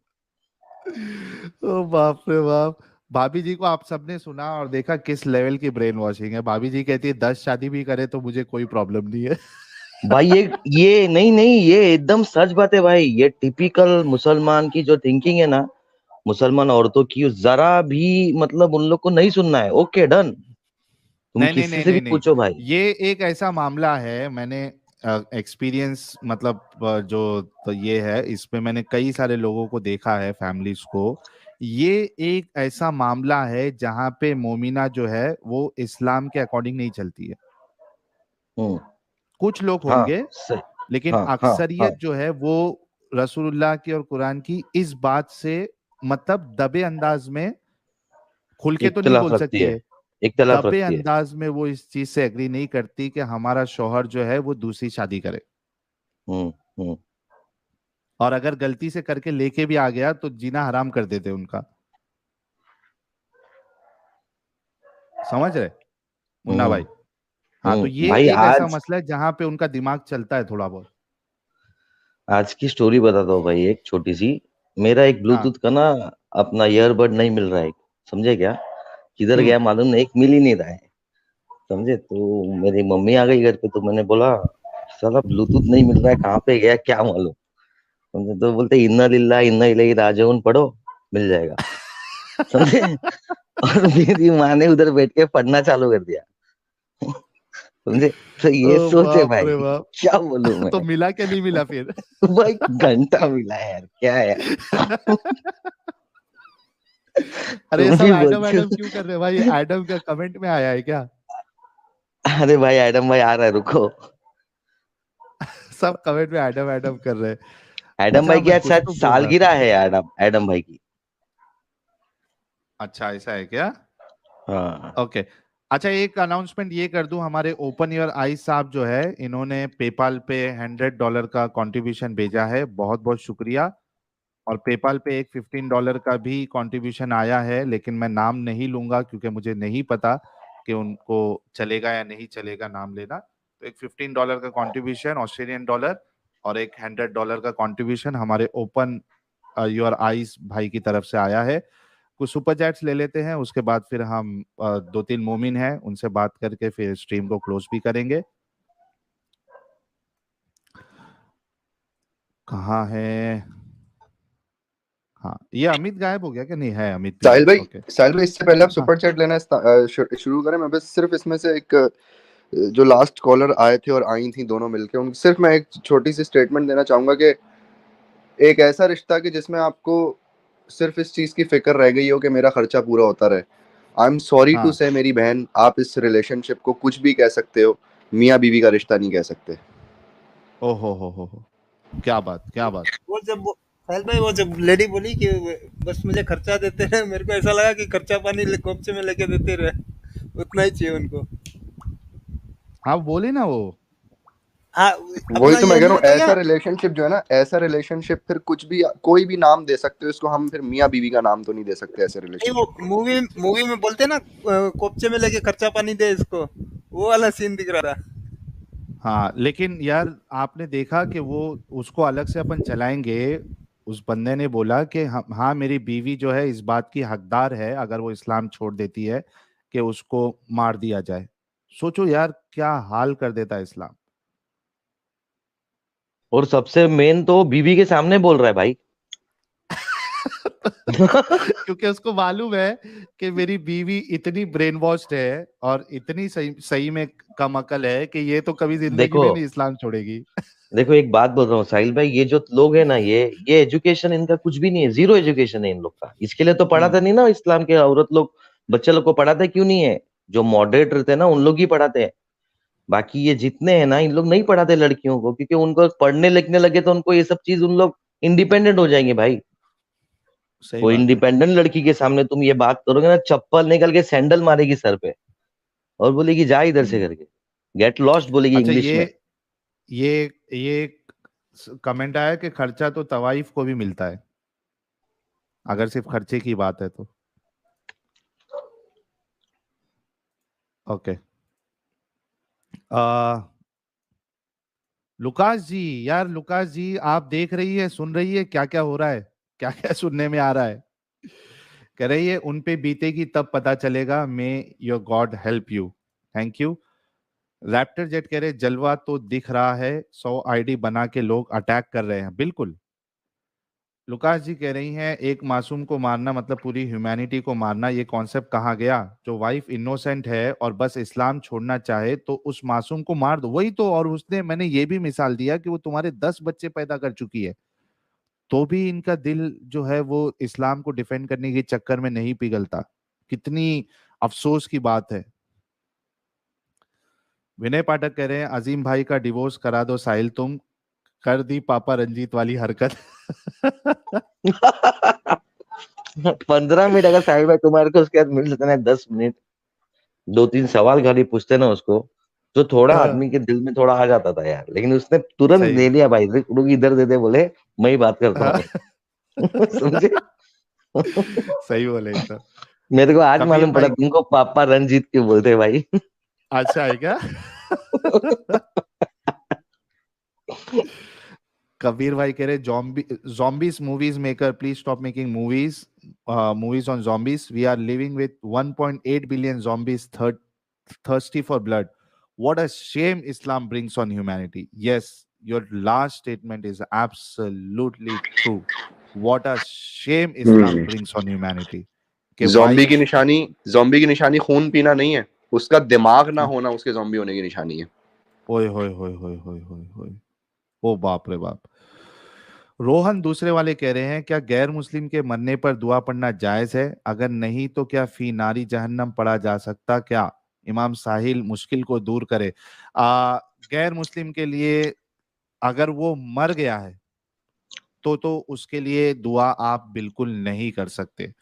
ओ बाप रे बाप। भाभी जी को आप सबने सुना और देखा किस लेवल की ब्रेन वॉशिंग है। भाभी जी कहती है 10 शादी भी करे तो मुझे कोई प्रॉब्लम नहीं है। भाई ये नहीं नहीं, ये एकदम सच बात है भाई, ये टिपिकल मुसलमान की जो थिंकिंग है ना, मुसलमान औरतों की, जरा भी मतलब उन लोग को नहीं सुनना है। ओके डन, तुम नहीं नहीं किसी नहीं से भी नहीं नहीं, पूछो भाई। ये एक ऐसा मामला है, मैंने एक्सपीरियंस मतलब जो तो ये है, इसमें मैंने कई सारे लोगों को देखा है, फैमिलीज को। ये एक ऐसा मामला है जहां पे मोमिना जो है वो इस्लाम के अकॉर्डिंग नहीं चलती है। हम्म। कुछ लोग हाँ होंगे, सही। लेकिन हाँ हाँ हाँ। अक्सरियत जो है वो रसूलुल्लाह की और कुरान की इस बात से मतलब दबे अंदाज में, खुल के तो नहीं इख्तिलाफ बोल रखती सकती है, है, इख्तिलाफ दबे रखती है। अंदाज में वो इस चीज से एग्री नहीं करती कि हमारा शौहर जो है वो दूसरी शादी करे। हम्म। और अगर गलती से करके लेके भी आ गया तो जीना हराम कर देते उनका। समझ रहे मुन्ना भाई? हाँ, तो ये भाई एक ऐसा आज, मसला है जहां पे उनका दिमाग चलता है थोड़ा बहुत। आज की स्टोरी बताता हूँ भाई, एक छोटी सी। मेरा एक हाँ। ब्लूटूथ का ना अपना ईयरबड नहीं मिल रहा है, समझे क्या, किधर हम्म। गया मालूम नहीं, एक मिल ही नहीं रहा है। समझे, तो मेरी मम्मी आ गई घर पे, तो मैंने बोला साला ब्लूटूथ नहीं मिल रहा है, कहाँ पे गया क्या मालूम। समझे, तो बोलते इन्ना लिल्लाह इन्ना इलैहि राजिऊन पढ़ो, मिल जाएगा। समझे, और मेरी माँ ने उधर बैठ के पढ़ना चालू कर दिया। समझे, तो ओ ये सोच है बाप भाई, रे बाप। क्या बोलूं तो मैं। मिला क्या नहीं मिला फिर? भाई घंटा मिला है यार, क्या है यार। अरे ये तुम सब भी एडम बोलते एडम क्यों हो। कर रहे हैं भाई? एडम का कमेंट में आया है क्या? अरे भाई एडम भाई आ रहा है, रुको। सब कमेंट में एडम एडम कर रहे हैं। एडम अच्छा भाई की मैं आज कुछ शायद तो बोल रहा सालगिरह था। है, एडम एडम भाई की। अच्छा ऐसा है क्या? हाँ। ओके। अच्छा एक अनाउंसमेंट ये कर दूं, हमारे ओपन योर आईज साहब जो है इन्होंने पेपाल पे $100 का कंट्रीब्यूशन भेजा है, बहुत बहुत शुक्रिया। और पेपाल पे एक $15 का भी कंट्रीब्यूशन आया है, लेकिन मैं नाम नहीं लूंगा क्योंकि मुझे नहीं पता कि उनको चलेगा या नहीं चलेगा नाम लेना। तो एक $15 का कंट्रीब्यूशन ऑस्ट्रेलियन डॉलर और एक $100 का कंट्रीब्यूशन हमारे ओपन योर आईज भाई की तरफ से आया है। कुछ सुपर चैट्स ले लेते हैं, उसके बाद फिर हम दो तीन मोमिन हैं उनसे बात करके फिर स्ट्रीम को क्लोज भी करेंगे। कहाँ है? हाँ, ये अमित गायब हो गया क्या? नहीं है, अमित भी है। ओके। साहिल भाई इससे पहले आप हाँ सुपर चैट लेना शुरू करें, मैं बस सिर्फ इसमें से एक जो लास्ट कॉलर आए थे और आई थी दोनों मिलके, उन सिर्फ मैं एक छोटी सी स्टेटमेंट देना चाहूंगा कि एक ऐसा रिश्ता कि जिसमें आपको सिर्फ इस चीज की फिक्र रह गई हो कि मेरा खर्चा पूरा होता रहे। आई एम सॉरी टू हाँ। से मेरी बहन, आप इस रिलेशनशिप को कुछ भी कह सकते हो, मियाँ बीवी का रिश्ता नहीं कह सकते। ओ हो, क्या बात, क्या बात। साहिल भाई वो जब लेडी बोली कि बस मुझे खर्चा देते रहे, मेरे को ऐसा लगा कि खर्चा पानी कोपचे में लेके देते रहे, उतना ही चाहिए उनको। हाँ बोले ना वो। हाँ, वही अपना तो ये मैं कह रहा हूँ, नहीं ऐसा होता रिलेशनशिप जो है ना, ऐसा रिलेशनशिप फिर कुछ भी कोई भी नाम दे सकते हो इसको, हम फिर मियाँ बीवी का नाम तो नहीं दे सकते ऐसे नहीं, वो रिलेशनशिप को। मूवी में बोलते ना कोपचे में लेके खर्चा पानी दे इसको, वो वाला सीन दिख रहा था। हाँ लेकिन यार आपने देखा कि वो उसको अलग से अपन चलाएंगे। उस बंदे ने बोला कि हाँ मेरी बीवी जो है इस बात की हकदार है अगर वो इस्लाम छोड़ देती है कि उसको मार दिया जाए। सोचो यार क्या हाल कर देता है इस्लाम। और सबसे मेन तो बीवी के सामने बोल रहा है भाई। क्योंकि उसको मालूम है कि मेरी बीवी इतनी ब्रेन वॉश्ड है और इतनी सही सही में कम अकल है कि ये तो कभी जिंदगी देखो में नहीं इस्लाम छोड़ेगी। देखो एक बात बोल रहा हूँ साहिल भाई, ये जो लोग है ना, ये एजुकेशन इनका कुछ भी नहीं है, जीरो एजुकेशन है इन लोग का। इसके लिए तो पढ़ाते नहीं ना इस्लाम के औरत लोग, बच्चे लोग को पढ़ाते क्यों नहीं है? जो मॉडरेट रहते हैं ना, उन लोग ही पढ़ाते हैं। बाकी ये जितने हैं ना, इन लोग नहीं पढ़ाते लड़कियों को, क्योंकि उनको पढ़ने लिखने लगे तो उनको ये सब चीज, उन लोग इंडिपेंडेंट हो जाएंगे भाई। सही वो बात है। इंडिपेंडेंट लड़की के सामने तुम ये बात करोगे ना, चप्पल निकल के सैंडल मारेगी सर पे और बोलेगी जा इधर से हम्म। करके, गेट लॉस्ट बोलेगी अच्छा, इंग्लिश में। ये कमेंट आया कि खर्चा तो तवाइफ को भी मिलता है, अगर सिर्फ खर्चे की बात है तो। ओके। लुकास जी, यार लुकास जी, आप देख रही है, सुन रही है क्या क्या हो रहा है, क्या क्या सुनने में आ रहा है? कह रही है उन पे बीतेगी तब पता चलेगा, मे your God help you. Thank you. Raptor jet कह रहे जलवा तो दिख रहा है, 100 आईडी बना के लोग अटैक कर रहे हैं। बिल्कुल। लुकास जी कह रही हैं एक मासूम को मारना मतलब पूरी ह्यूमैनिटी को मारना, ये कॉन्सेप्ट कहाँ गया? जो वाइफ इनोसेंट है और बस इस्लाम छोड़ना चाहे तो उस मासूम को मार दो, वही तो। और उसने, मैंने ये भी मिसाल दिया कि वो तुम्हारे 10 बच्चे पैदा कर चुकी है, तो भी इनका दिल जो है वो इस्लाम को डिफेंड करने के चक्कर में नहीं पिघलता। कितनी अफसोस की बात है। विनय पाठक कह रहे हैं अजीम भाई का डिवोर्स करा दो साहिल, तुम कर दी पापा रंजीत वाली हरकत। 15 मिनट अगर साहिल भाई तुम्हारे को उसके बाद मिल सकते ना, 10 मिनट, 2-3 सवाल खाली पूछते ना उसको, तो थोड़ा हाँ, आदमी के दिल में थोड़ा आ जाता था यार। लेकिन उसने तुरंत सही। ले लिया भाई, रुक रुक इधर दे दे, बोले मैं ही बात करता हाँ। हूँ। समझे? सही बोले एकदम। मेरे को आज कबीर मालूम पड़ा भाई, तुमको पापा रंजीत क्यों बोलते हैं भाई। अच्छा है क्या? कबीर भाई कह रहे zombies movies maker please stop making movies on zombies. We are living with 1.8 billion zombies thirsty for blood. What a shame Islam brings on humanity. Yes, your last statement is absolutely true. What a shame Islam brings on humanity. कि zombie की wife, निशानी, zombie की निशानी खून पीना नहीं है, उसका दिमाग ना होना उसके जॉम्बी होने की निशानी है। ओए होए होए होए होए होए होए, ओ बाप रे बाप। रोहन दूसरे वाले कह रहे हैं क्या गैर मुस्लिम के मरने पर दुआ पढ़ना जायज है? अगर नहीं तो क्या फी नारी जहन्नम पढ़ा जा सकता क्या? इमाम साहिल मुश्किल को दूर करे। गैर मुस्लिम के लिए अगर वो मर गया है तो उसके लिए दुआ आप बिल्कुल नहीं कर सकते।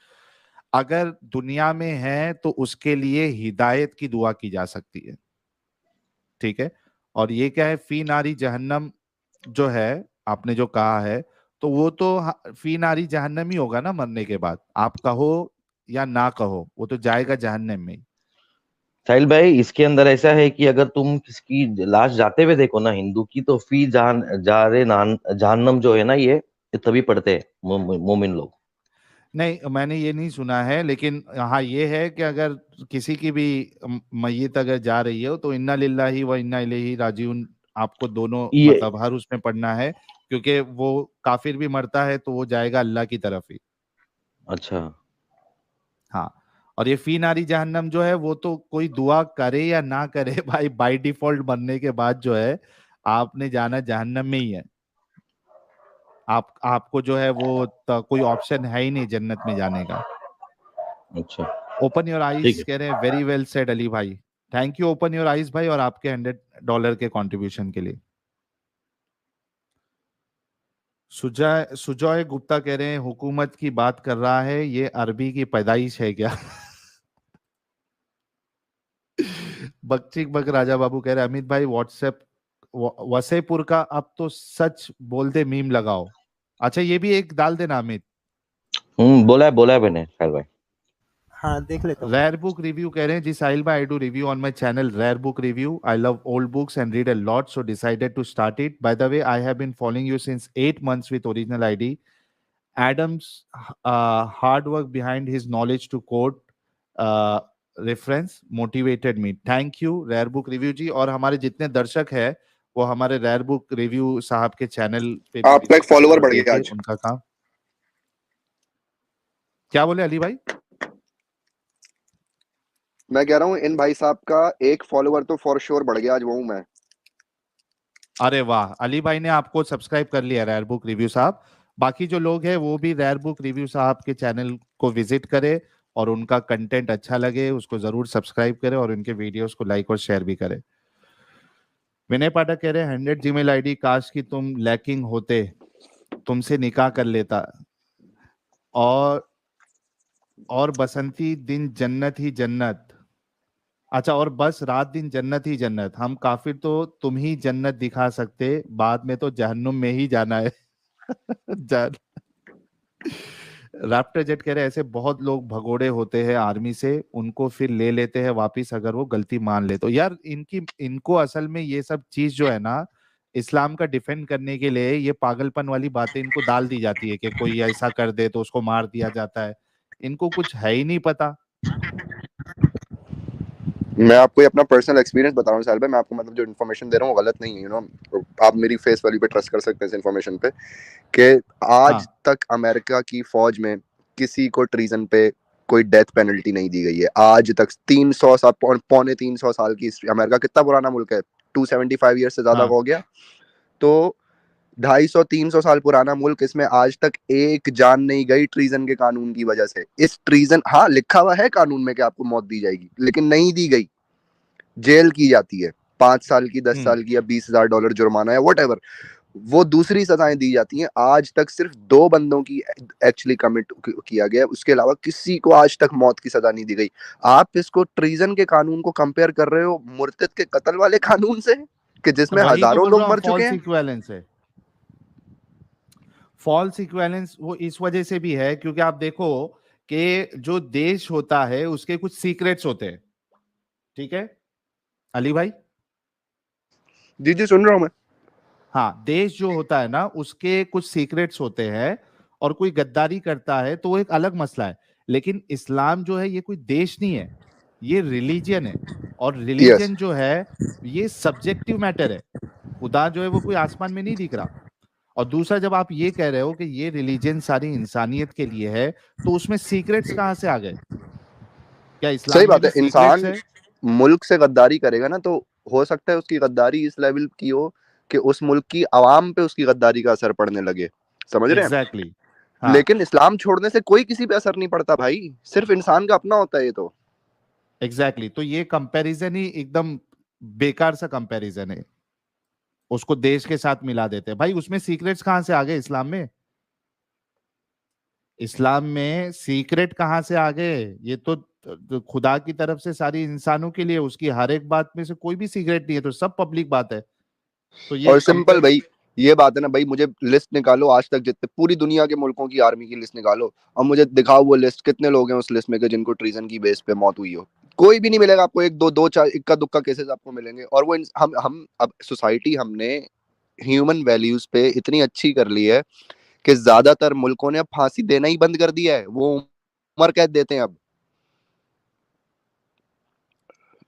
अगर दुनिया में है तो उसके लिए हिदायत की दुआ की जा सकती है। ठीक है। और ये क्या है, फी नारी जहन्नम जो है, आपने जो कहा है, तो वो तो फी नारी जहन्नम ही होगा ना मरने के बाद, आप कहो या ना कहो, वो तो जाएगा जहन्नम में ही। साहिल भाई इसके अंदर ऐसा है कि अगर तुम किसकी लाश जाते हुए देखो ना हिंदू की, तो फी जान जा रे नान जहन्नम जो है ना, ये तभी पढ़ते हैं मोमिन लोग। नहीं, मैंने ये नहीं सुना है, लेकिन हाँ ये है कि अगर किसी की भी मैयत अगर जा रही हो तो इन्ना लिल्लाही व इन्ना इलैहि राजिऊन, आपको दोनों ये मतलब हर उसमें पढ़ना है, क्योंकि वो काफिर भी मरता है तो वो जाएगा अल्लाह की तरफ ही। अच्छा। हाँ। और ये फी नारी जहन्नम जो है वो तो कोई दुआ करे या ना करे भाई, बाय डिफॉल्ट मरने के बाद जो है आपने जाना जहन्नम में ही है। आपको जो है वो कोई ऑप्शन है ही नहीं जन्नत में जाने का। अच्छा ओपन योर ठीक आईज है। कह रहे हैं वेरी वेल सेड अली भाई। Thank you open your eyes भाई, और आपके $100 के कंट्रीब्यूशन के लिए। सुजॉय गुप्ता कह रहे हैं हुकूमत की बात कर रहा है, ये अरबी की पैदाइश है क्या? बकचिक बक राजा बाबू कह रहे हैं अमित भाई व्हाट्सएप वसेपुर का अब तो सच बोल दे मीम लगाओ। अच्छा, ये भी एक डाल देना अमित। बोला है मैंने साहिल भाई। हाँ देख लेता हूँ। रेयर बुक रिव्यू कह रहे हैं जी साहिल भाई, I do review on my channel rare book review, I love old books and read a lot so decided to start it. By the way I have been following you since 8 months with original ID. Adam's hard work behind his knowledge to quote reference motivated me. Thank you rare book review ji. और हमारे जितने दर्शक हैं वो हमारे rare book review साहब के channel पे आपका एक follower बढ़ गया देखिए आज। उनका काम। क्या बोले अली भाई? मैं कह रहा हूँ इन भाई साहब का एक फॉलोवर तो फॉर श्योर बढ़ गया आज, वो हूं मैं। अरे वाह, अली भाई ने आपको सब्सक्राइब कर लिया रेयर बुक रिव्यू साहब। बाकी जो लोग हैं वो भी रेयर बुक रिव्यू साहब के चैनल को विजिट करें और उनका कंटेंट अच्छा लगे उसको जरूर सब्सक्राइब करें और उनके वीडियोस को लाइक और शेयर भी करें। विनय पाठक कह रहे हैं 100 जीमेल आईडी, काश कि तुम लैकिंग होते, तुमसे निकाह कर लेता, और बसंती दिन जन्नत ही जन्नत। अच्छा, और बस रात दिन जन्नत ही जन्नत, हम काफिर तो तुम ही जन्नत दिखा सकते, बाद में तो जहन्नुम में ही जाना है। जान रैप्टर जेट कह रहे हैं ऐसे बहुत लोग भगोड़े होते हैं आर्मी से, उनको फिर ले लेते हैं वापिस अगर वो गलती मान ले तो। यार इनको असल में ये सब चीज जो है ना, इस्लाम का डिफेंड करने के लिए ये पागलपन वाली बातें इनको डाल दी जाती है कि कोई ऐसा कर दे तो उसको मार दिया जाता है। इनको कुछ है ही नहीं पता। मैं आपको ये अपना पर्सनल एक्सपीरियंस बता रहा हूँ साहिल भाई, मैं आपको मतलब जो इन्फॉर्मेशन दे रहा हूँ वो गलत नहीं है, यू नो, आप मेरी फेस वैल्यू पे ट्रस्ट कर सकते हैं इस इन्फॉर्मेशन पे, कि आज हाँ तक अमेरिका की फौज में किसी को ट्रीजन पे कोई डेथ पेनल्टी नहीं दी गई है आज तक। 300 साल, पौने 300 साल की हिस्ट्री। अमेरिका कितना पुराना मुल्क है, 275 ईयर से ज्यादा हाँ हो गया। तो 250-300 साल पुराना मुल्क, इसमें आज तक एक जान नहीं गई ट्रीजन के कानून की वजह से। इस ट्रीजन, हाँ लिखा हुआ है कानून में कि आपको मौत दी जाएगी, लेकिन नहीं दी गई, जेल की जाती है 5 साल की, 10 साल की, या $20,000 जुर्माना है, वट एवर, वो दूसरी सजाएं दी जाती हैं। आज तक सिर्फ 2 बंदों की एक्चुअली कमिट किया गया, उसके अलावा किसी को आज तक मौत की सजा नहीं दी गई। आप इसको ट्रीजन के कानून को कंपेयर कर रहे हो मुर्तद के कत्ल वाले कानून से, कि जिसमें वही तो हजारों बोल लोग रहा हूँ, मर चुके फॉल्स हैं। इक्विवेलेंस है। फॉल्स इक्विवेलेंस वो इस वजह से भी है क्योंकि आप देखो कि जो देश होता है उसके कुछ सीक्रेट्स होते हैं, ठीक है अली भाई? जी जी सुन रहा हूं मैं। हाँ, देश जो होता है ना उसके कुछ सीक्रेट्स होते हैं, और कोई गद्दारी करता है तो वो एक अलग मसला है। लेकिन इस्लाम जो है ये कोई देश नहीं है, ये रिलीजन है। और यस, रिलीजन जो है ये सब्जेक्टिव मैटर है। खुदा जो है वो कोई आसमान में नहीं दिख रहा। और दूसरा, जब आप ये कह रहे हो कि ये रिलीजन सारी इंसानियत के लिए है, तो उसमें सीक्रेट्स कहाँ से आ गए? क्या इस्लाम सही में बात भी है। सीक्रेट्स इंसान है? मुल्क से गद्दारी करेगा ना, तो हो सकता है उसकी गद्दारी इस लेवल की हो कि उस मुल्क की आवाम पे उसकी गद्दारी का असर पड़ने लगे, समझ रहे हैं। एग्जैक्टली हाँ, लेकिन इस्लाम छोड़ने से कोई किसी पे असर नहीं पड़ता भाई, सिर्फ इंसान का अपना होता है ये तो। एग्जैक्टली। तो ये कंपैरिजन ही एकदम बेकार सा कंपैरिजन है, उसको देश के साथ मिला देते हैं। भाई उसमें सीक्रेट्स कहाँ से आ गए इस्लाम में? इस्लाम में सीक्रेट कहाँ से आ गए? ये तो खुदा की तरफ से सारी इंसानों के लिए, उसकी हर एक बात में से कोई भी सीक्रेट नहीं है, तो सब पब्लिक बात है। तो ये और सिंपल भाई ये बात है ना भाई, मुझे लिस्ट निकालो आज तक जितने पूरी दुनिया के मुल्कों की आर्मी की लिस्ट निकालो, और मुझे दिखाओ वो लिस्ट, कितने लोग हैं उस लिस्ट में के जिनको ट्रीजन की बेस पे मौत हुई हो। कोई भी नहीं मिलेगा आपको। एक दो दो चार इक्का दुक्का केसेस आपको मिलेंगे। और वो हम अब सोसाइटी हमने ह्यूमन वैल्यूज पे इतनी अच्छी कर ली है कि ज्यादातर मुल्कों ने अब फांसी देना ही बंद कर दिया है, वो उम्र कैद देते हैं अब।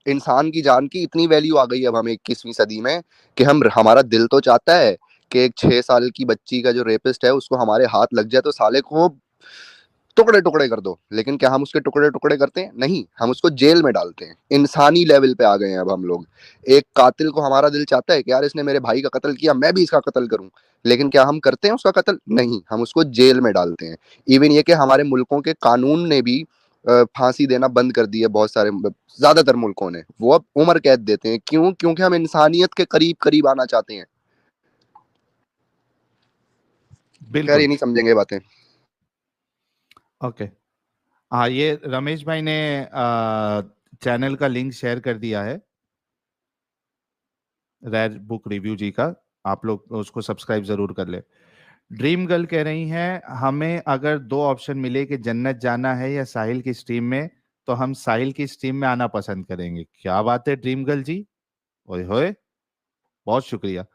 इंसान की जान की इतनी वैल्यू आ गई है अब हमें 21वीं सदी में, कि हमारा दिल तो चाहता है कि एक 6 साल की बच्ची का जो रेपिस्ट है उसको हमारे हाथ लग जाए तो साले को टुकड़े टुकड़े कर दो। लेकिन क्या हम उसके टुकड़े टुकड़े करते हैं? नहीं, हम उसको जेल में डालते हैं। इंसानी लेवल पे आ गए हैं अब हम लोग। एक कातिल को हमारा दिल चाहता है कि यार इसने मेरे भाई का कत्ल किया, मैं भी इसका कत्ल करूं। लेकिन क्या हम करते हैं उसका कत्ल? नहीं, हम उसको जेल में डालते हैं। इवन ये कि हमारे मुल्कों के कानून ने भी फांसी देना बंद कर दी है। बहुत सारे ज्यादातर मुल्कों ने वो अब उम्र कैद देते हैं। क्यों? क्योंकि हम इंसानियत के करीब करीब आना चाहते हैं। खैर बिल्कुल ये नहीं समझेंगे बातें। ओके। हाँ, ये रमेश भाई ने चैनल का लिंक शेयर कर दिया है, रेयर बुक रिव्यू जी का, आप लोग उसको सब्सक्राइब जरूर कर ले। ड्रीम गर्ल कह रही हैं हमें अगर 2 ऑप्शन मिले कि जन्नत जाना है या साहिल की स्ट्रीम में, तो हम साहिल की स्ट्रीम में आना पसंद करेंगे। क्या बात है ड्रीम गर्ल जी, ओए होए, बहुत शुक्रिया।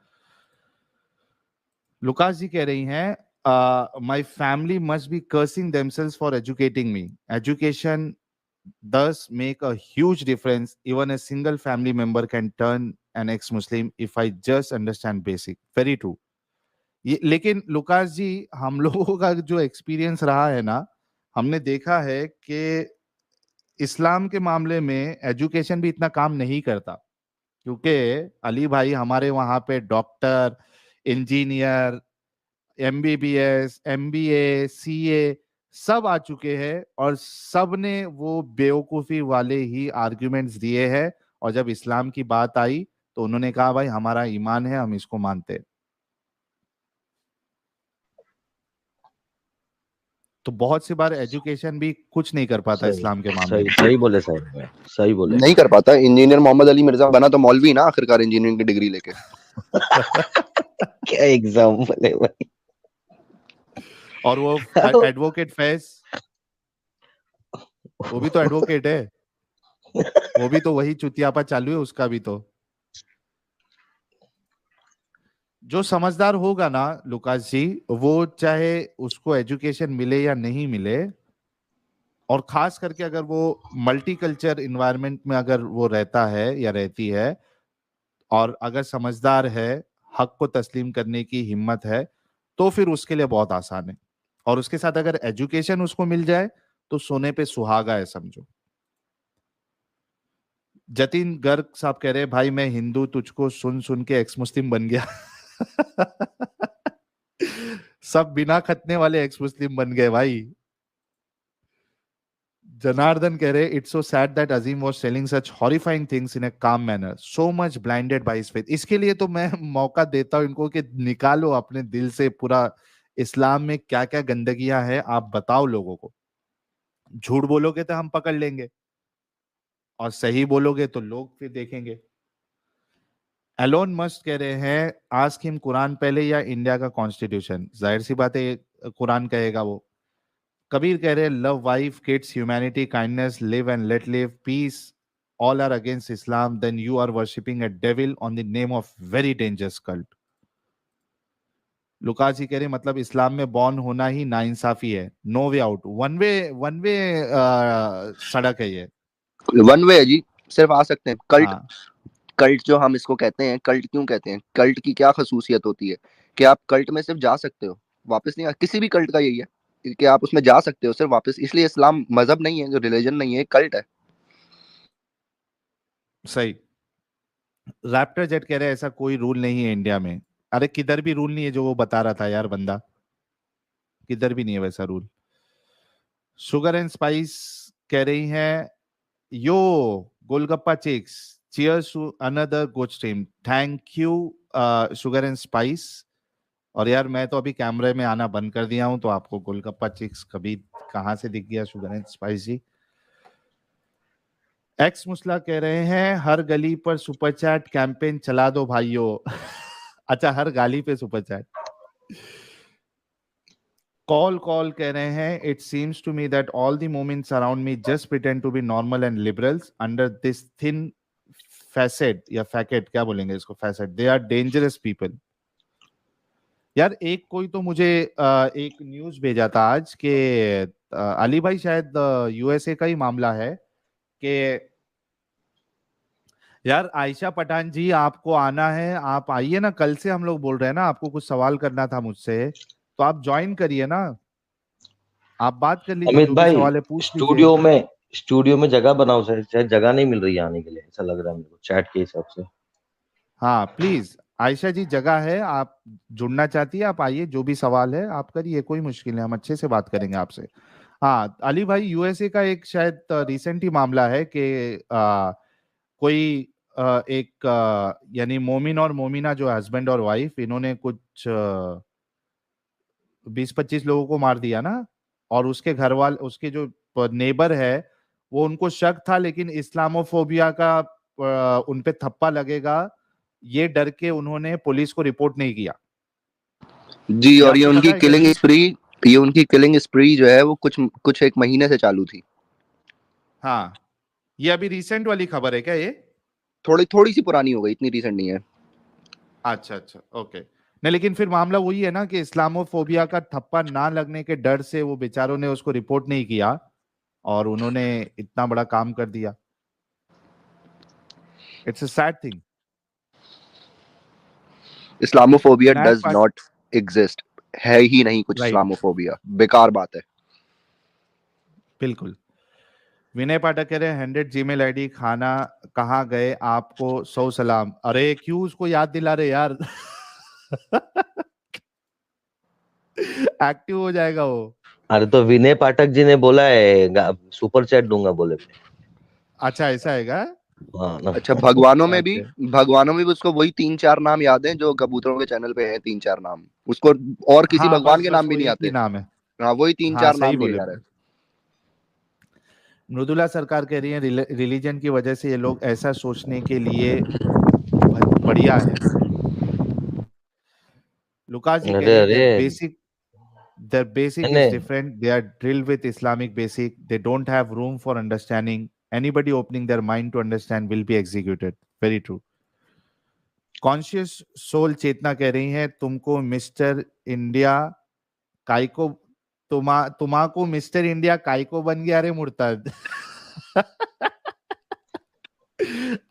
लुकास जी कह रही हैं my family must be cursing themselves for educating me, education does make a huge difference. Even a single family member can turn an ex-Muslim if I just understand basic. Very true. ये लेकिन Lucas जी, हम लोगों का जो experience रहा है ना, हमने देखा है कि इस्लाम के मामले में एजुकेशन भी इतना काम नहीं करता, क्योंकि अली भाई हमारे वहां पे doctor, engineer, MBBS, MBA, CA सब आ चुके हैं और सब ने वो बेवकूफी वाले ही आर्ग्यूमेंट्स दिए हैं, और जब इस्लाम की बात आई तो उन्होंने कहा भाई हमारा ईमान है, हम इसको मानते हैं। तो बहुत सी बार एजुकेशन भी कुछ नहीं कर पाता इस्लाम के मामले में। सही बोले साहब, सही बोले। नहीं कर पाता। इंजीनियर मोहम्मद अली मिर्जा बना तो मौलवी ना आखिरकार, इंजीनियरिंग की डिग्री लेके। क्या एग्जाम्पल है भाई। और वो एडवोकेट फैज, वो भी तो एडवोकेट है, वो भी तो वही चुतियापा चालू है उसका भी। तो जो समझदार होगा ना लुकास जी, वो चाहे उसको एजुकेशन मिले या नहीं मिले, और खास करके अगर वो मल्टीकल्चर इन्वायरमेंट में अगर वो रहता है या रहती है, और अगर समझदार है, हक को तस्लीम करने की हिम्मत है, तो फिर उसके लिए बहुत आसान है। और उसके साथ अगर एजुकेशन उसको मिल जाए तो सोने पे सुहागा है समझो। जतिन गर्ग साहब कह रहे भाई मैं हिंदू तुझको सुन सुन के एक्स मुस्लिम बन गया। सब बिना खतने वाले एक्स मुस्लिम बन गए भाई। जनार्दन कह रहे it's so sad that Azeem was telling such horrifying things in a calm manner, so much blinded by his faith. इसके लिए तो मैं मौका देता हूं इनको कि निकालो अपने दिल से पूरा इस्लाम में क्या क्या गंदगियां हैं, आप बताओ लोगों को। झूठ बोलोगे तो हम पकड़ लेंगे, और सही बोलोगे तो लोग फिर देखेंगे। एलोन मस्क कह रहे हैं आस्क हिम कुरान पहले या इंडिया का कॉन्स्टिट्यूशन। जाहिर सी बात है कुरान कहेगा वो। कबीर कह रहे हैं love wife kids humanity kindness live and let live peace all are against Islam then you are worshipping a devil on the name of very dangerous cult. Lucas ji कह रहे मतलब इस्लाम में बॉर्न होना ही नाइंसाफी है, no way out, one way सड़क है ये, वन वे है जी, सिर्फ आ सकते हैं। कल्ट, हाँ कल्ट जो हम इसको कहते हैं, कल्ट क्यों कहते हैं? कल्ट की क्या खसूसियत होती है कि आप कल्ट में सिर्फ जा सकते हो, वापस नहीं किसी भी कल्ट का यही है कि आप उसमें जा सकते हो सिर्फ वापस। इसलिए इस्लाम मजहब नहीं है, जो रिलीजन नहीं है, कल्ट है। सही। रैप्टर जेट कह रहे हैं ऐसा कोई रूल नहीं है इंडिया में। अरे किधर भी रूल नहीं है जो वो बता रहा था यार बंदा, किधर भी नहीं है वैसा रूल। शुगर एंड स्पाइस कह रही हैं yo golgappa chicks cheers to another good stream, thank you Sugar and Spice. और यार मैं तो अभी कैमरे में आना बंद कर दिया हूं, तो आपको गोलगप्पा चिक्स कभी कहां से दिख गया Sugar and Spice ji. Ex मुस्ला कह रहे हैं हर गली पर सुपर चैट कैंपेन चला दो भाइयों। अच्छा हर गाली पे सुपर चैट। कॉल कह रहे हैं it seems to me that all the moments around me just pretend to be normal and liberals under this thin facet या फैकेट, क्या बोलेंगे इसको, facet, they are dangerous people. यार एक कोई तो मुझे एक न्यूज भेजा था आज के अली भाई शायद यूएसए का ही मामला है कि यार आयशा पठान जी आपको आना है, आप आइए ना, कल से हम लोग बोल रहे हैं ना, आपको कुछ सवाल करना था मुझसे तो आप ज्वाइन करिए ना, आप बात कर लीजिए, अमित जो भी भाई सवाल है पूछ लीजिए। स्टूडियो में जगह बनाओ सर, शायद जगह नहीं मिल रही है आने के लिए, ऐसा लग रहा है मेरे को चैट के हिसाब से। हाँ प्लीज आयशा जी जगह है, आप जुड़ना चाहती है आप आइए, जो भी सवाल है आप करिए, कोई मुश्किल नहीं, हम अच्छे से बात करेंगे आपसे। हाँ अली भाई यूएसए का एक शायद रिसेंट ही मामला है कि कोई एक यानी मोमिन और मोमिना जो हस्बैंड और वाइफ, इन्होंने कुछ 20-25 लोगों को मार दिया ना, और उसके घर वाले, उसके जो नेबर है वो, उनको शक था लेकिन इस्लामोफोबिया का उन पे थप्पा लगेगा ये डर के उन्होंने पुलिस को रिपोर्ट नहीं किया। जी, और ये आपको पता उनकी है क्या किलिंग जी? स्प्री, ये उनकी किलिंग स्प्री जो है वो कुछ एक महीने से चालू थी। हाँ ये अभी रिसेंट वाली खबर है क्या ये? थोड़ी सी पुरानी हो गई, इतनी रिसेंट नहीं है। अच्छा ओके। नहीं लेकिन फिर मामला वही है ना कि इस्लामोफोबिया का थप्पा ना लगने के डर से वो बेचारों ने उसको रिपोर्ट नहीं किया, और उन्होंने इतना बड़ा काम कर दिया. It's a sad thing. Islamophobia Vinayak does not exist. है ही नहीं कुछ Right. इस्लामोफोबिया. बेकार बात है. बिल्कुल. विनय पाठक कह रहे हैं 100 जीमेल आईडी खाना कहाँ गए आपको 100 सलाम. अरे क्यों उसको याद दिला रहे यार. एक्टिव हो जाएगा वो. अरे तो विनय पाठक जी ने बोला है सुपर चैट दूंगा बोले थे. अच्छा ऐसा हैगा. हाँ ना. अच्छा, भगवानों में भी Okay. उसको वही 3-4 नाम याद हैं जो कबूतरों के चैनल पे हैं. 3-4 नाम उसको, और किसी हाँ भगवान बस के बस नाम वो भी नहीं एक आते. ही नाम है. हाँ, वही हाँ 3-4 सही नाम नहीं बोले. याद है. मृदुला सरकार कह रही है रिलीजन की वजह से ये लोग ऐसा सोचने के लिए बढ़िया है. लुकास जी कह अरे रही है अरे their basic is नहीं different. They are drilled with Islamic basic. They don't have room for understanding. Anybody opening their mind to understand will be executed. Very true. Conscious soul चेतना कह रही है तुमको मिस्टर इंडिया काइको तुम्हाको Mister India काइको बन गया रे मुर्तद.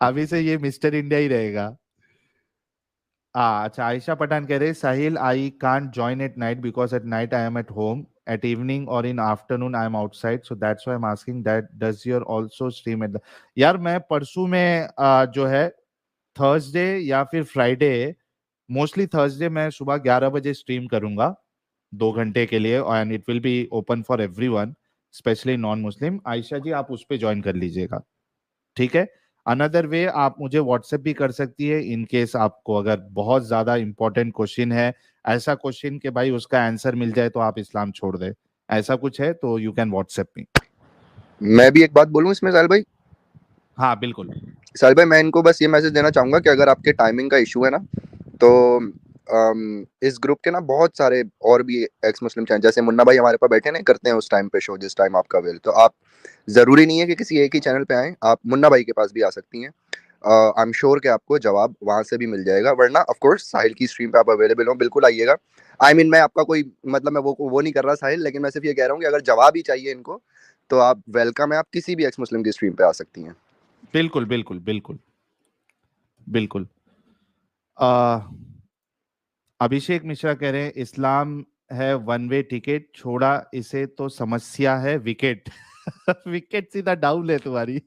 अभी से ये मिस्टर इंडिया ही रहेगा. अच्छा आयशा पठान कह रहे Sahil I can't join at night because at night I am at home. At evening or in afternoon I am outside, so that's why I'm asking that does your also stream at the. यार मैं परसों में जो है Thursday या फिर Friday, mostly Thursday मैं सुबह 11 बजे स्ट्रीम करूंगा 2 घंटे के लिए and it will be open for everyone specially non Muslim. Ayesha ji आप उस पे ज्वाइन कर लीजिएगा. ठीक है. अनदर वे आप मुझे व्हाट्सएप भी कर सकती है इन केस आपको अगर बहुत ज्यादा इंपॉर्टेंट क्वेश्चन है, ऐसा क्वेश्चन कि भाई उसका आंसर मिल जाए तो आप इस्लाम छोड़ दे, ऐसा कुछ है तो यू कैन व्हाट्सएप मी. मैं भी एक बात बोलूं इसमें साहिल भाई. हाँ बिल्कुल. साहिल भाई, मैं इनको बस ये मैसेज देना चाहूंगा कि अगर आपके टाइमिंग का इशू है ना, तो इस ग्रुप के ना बहुत सारे और भी एक्स मुस्लिम चैनल, जैसे मुन्ना भाई हमारे पास बैठे नहीं करते हैं उस टाइम पे शो जिस टाइम आपका अवेल. तो आप जरूरी नहीं है कि किसी एक ही चैनल पे आए. आप मुन्ना भाई के पास भी आ सकती हैं. आई एम श्योर कि आपको जवाब वहां से भी मिल जाएगा. वरना ऑफ कोर्स साहिल की स्ट्रीम पे आप अवेलेबल हो, बिल्कुल आइएगा. मैं आपका कोई मतलब मैं वो नहीं कर रहा साहिल, लेकिन मैं सिर्फ ये कह रहा हूँ कि अगर जवाब ही चाहिए इनको तो आप वेलकम है. आप किसी भी एक्स मुस्लिम की स्ट्रीम पे आ सकती हैं. बिल्कुल बिल्कुल बिल्कुल बिल्कुल. अभिषेक मिश्रा कह रहे हैं इस्लाम है वन वे टिकट, छोड़ा इसे तो समस्या है विकेट. विकेट सीधा डाउन है तुम्हारी.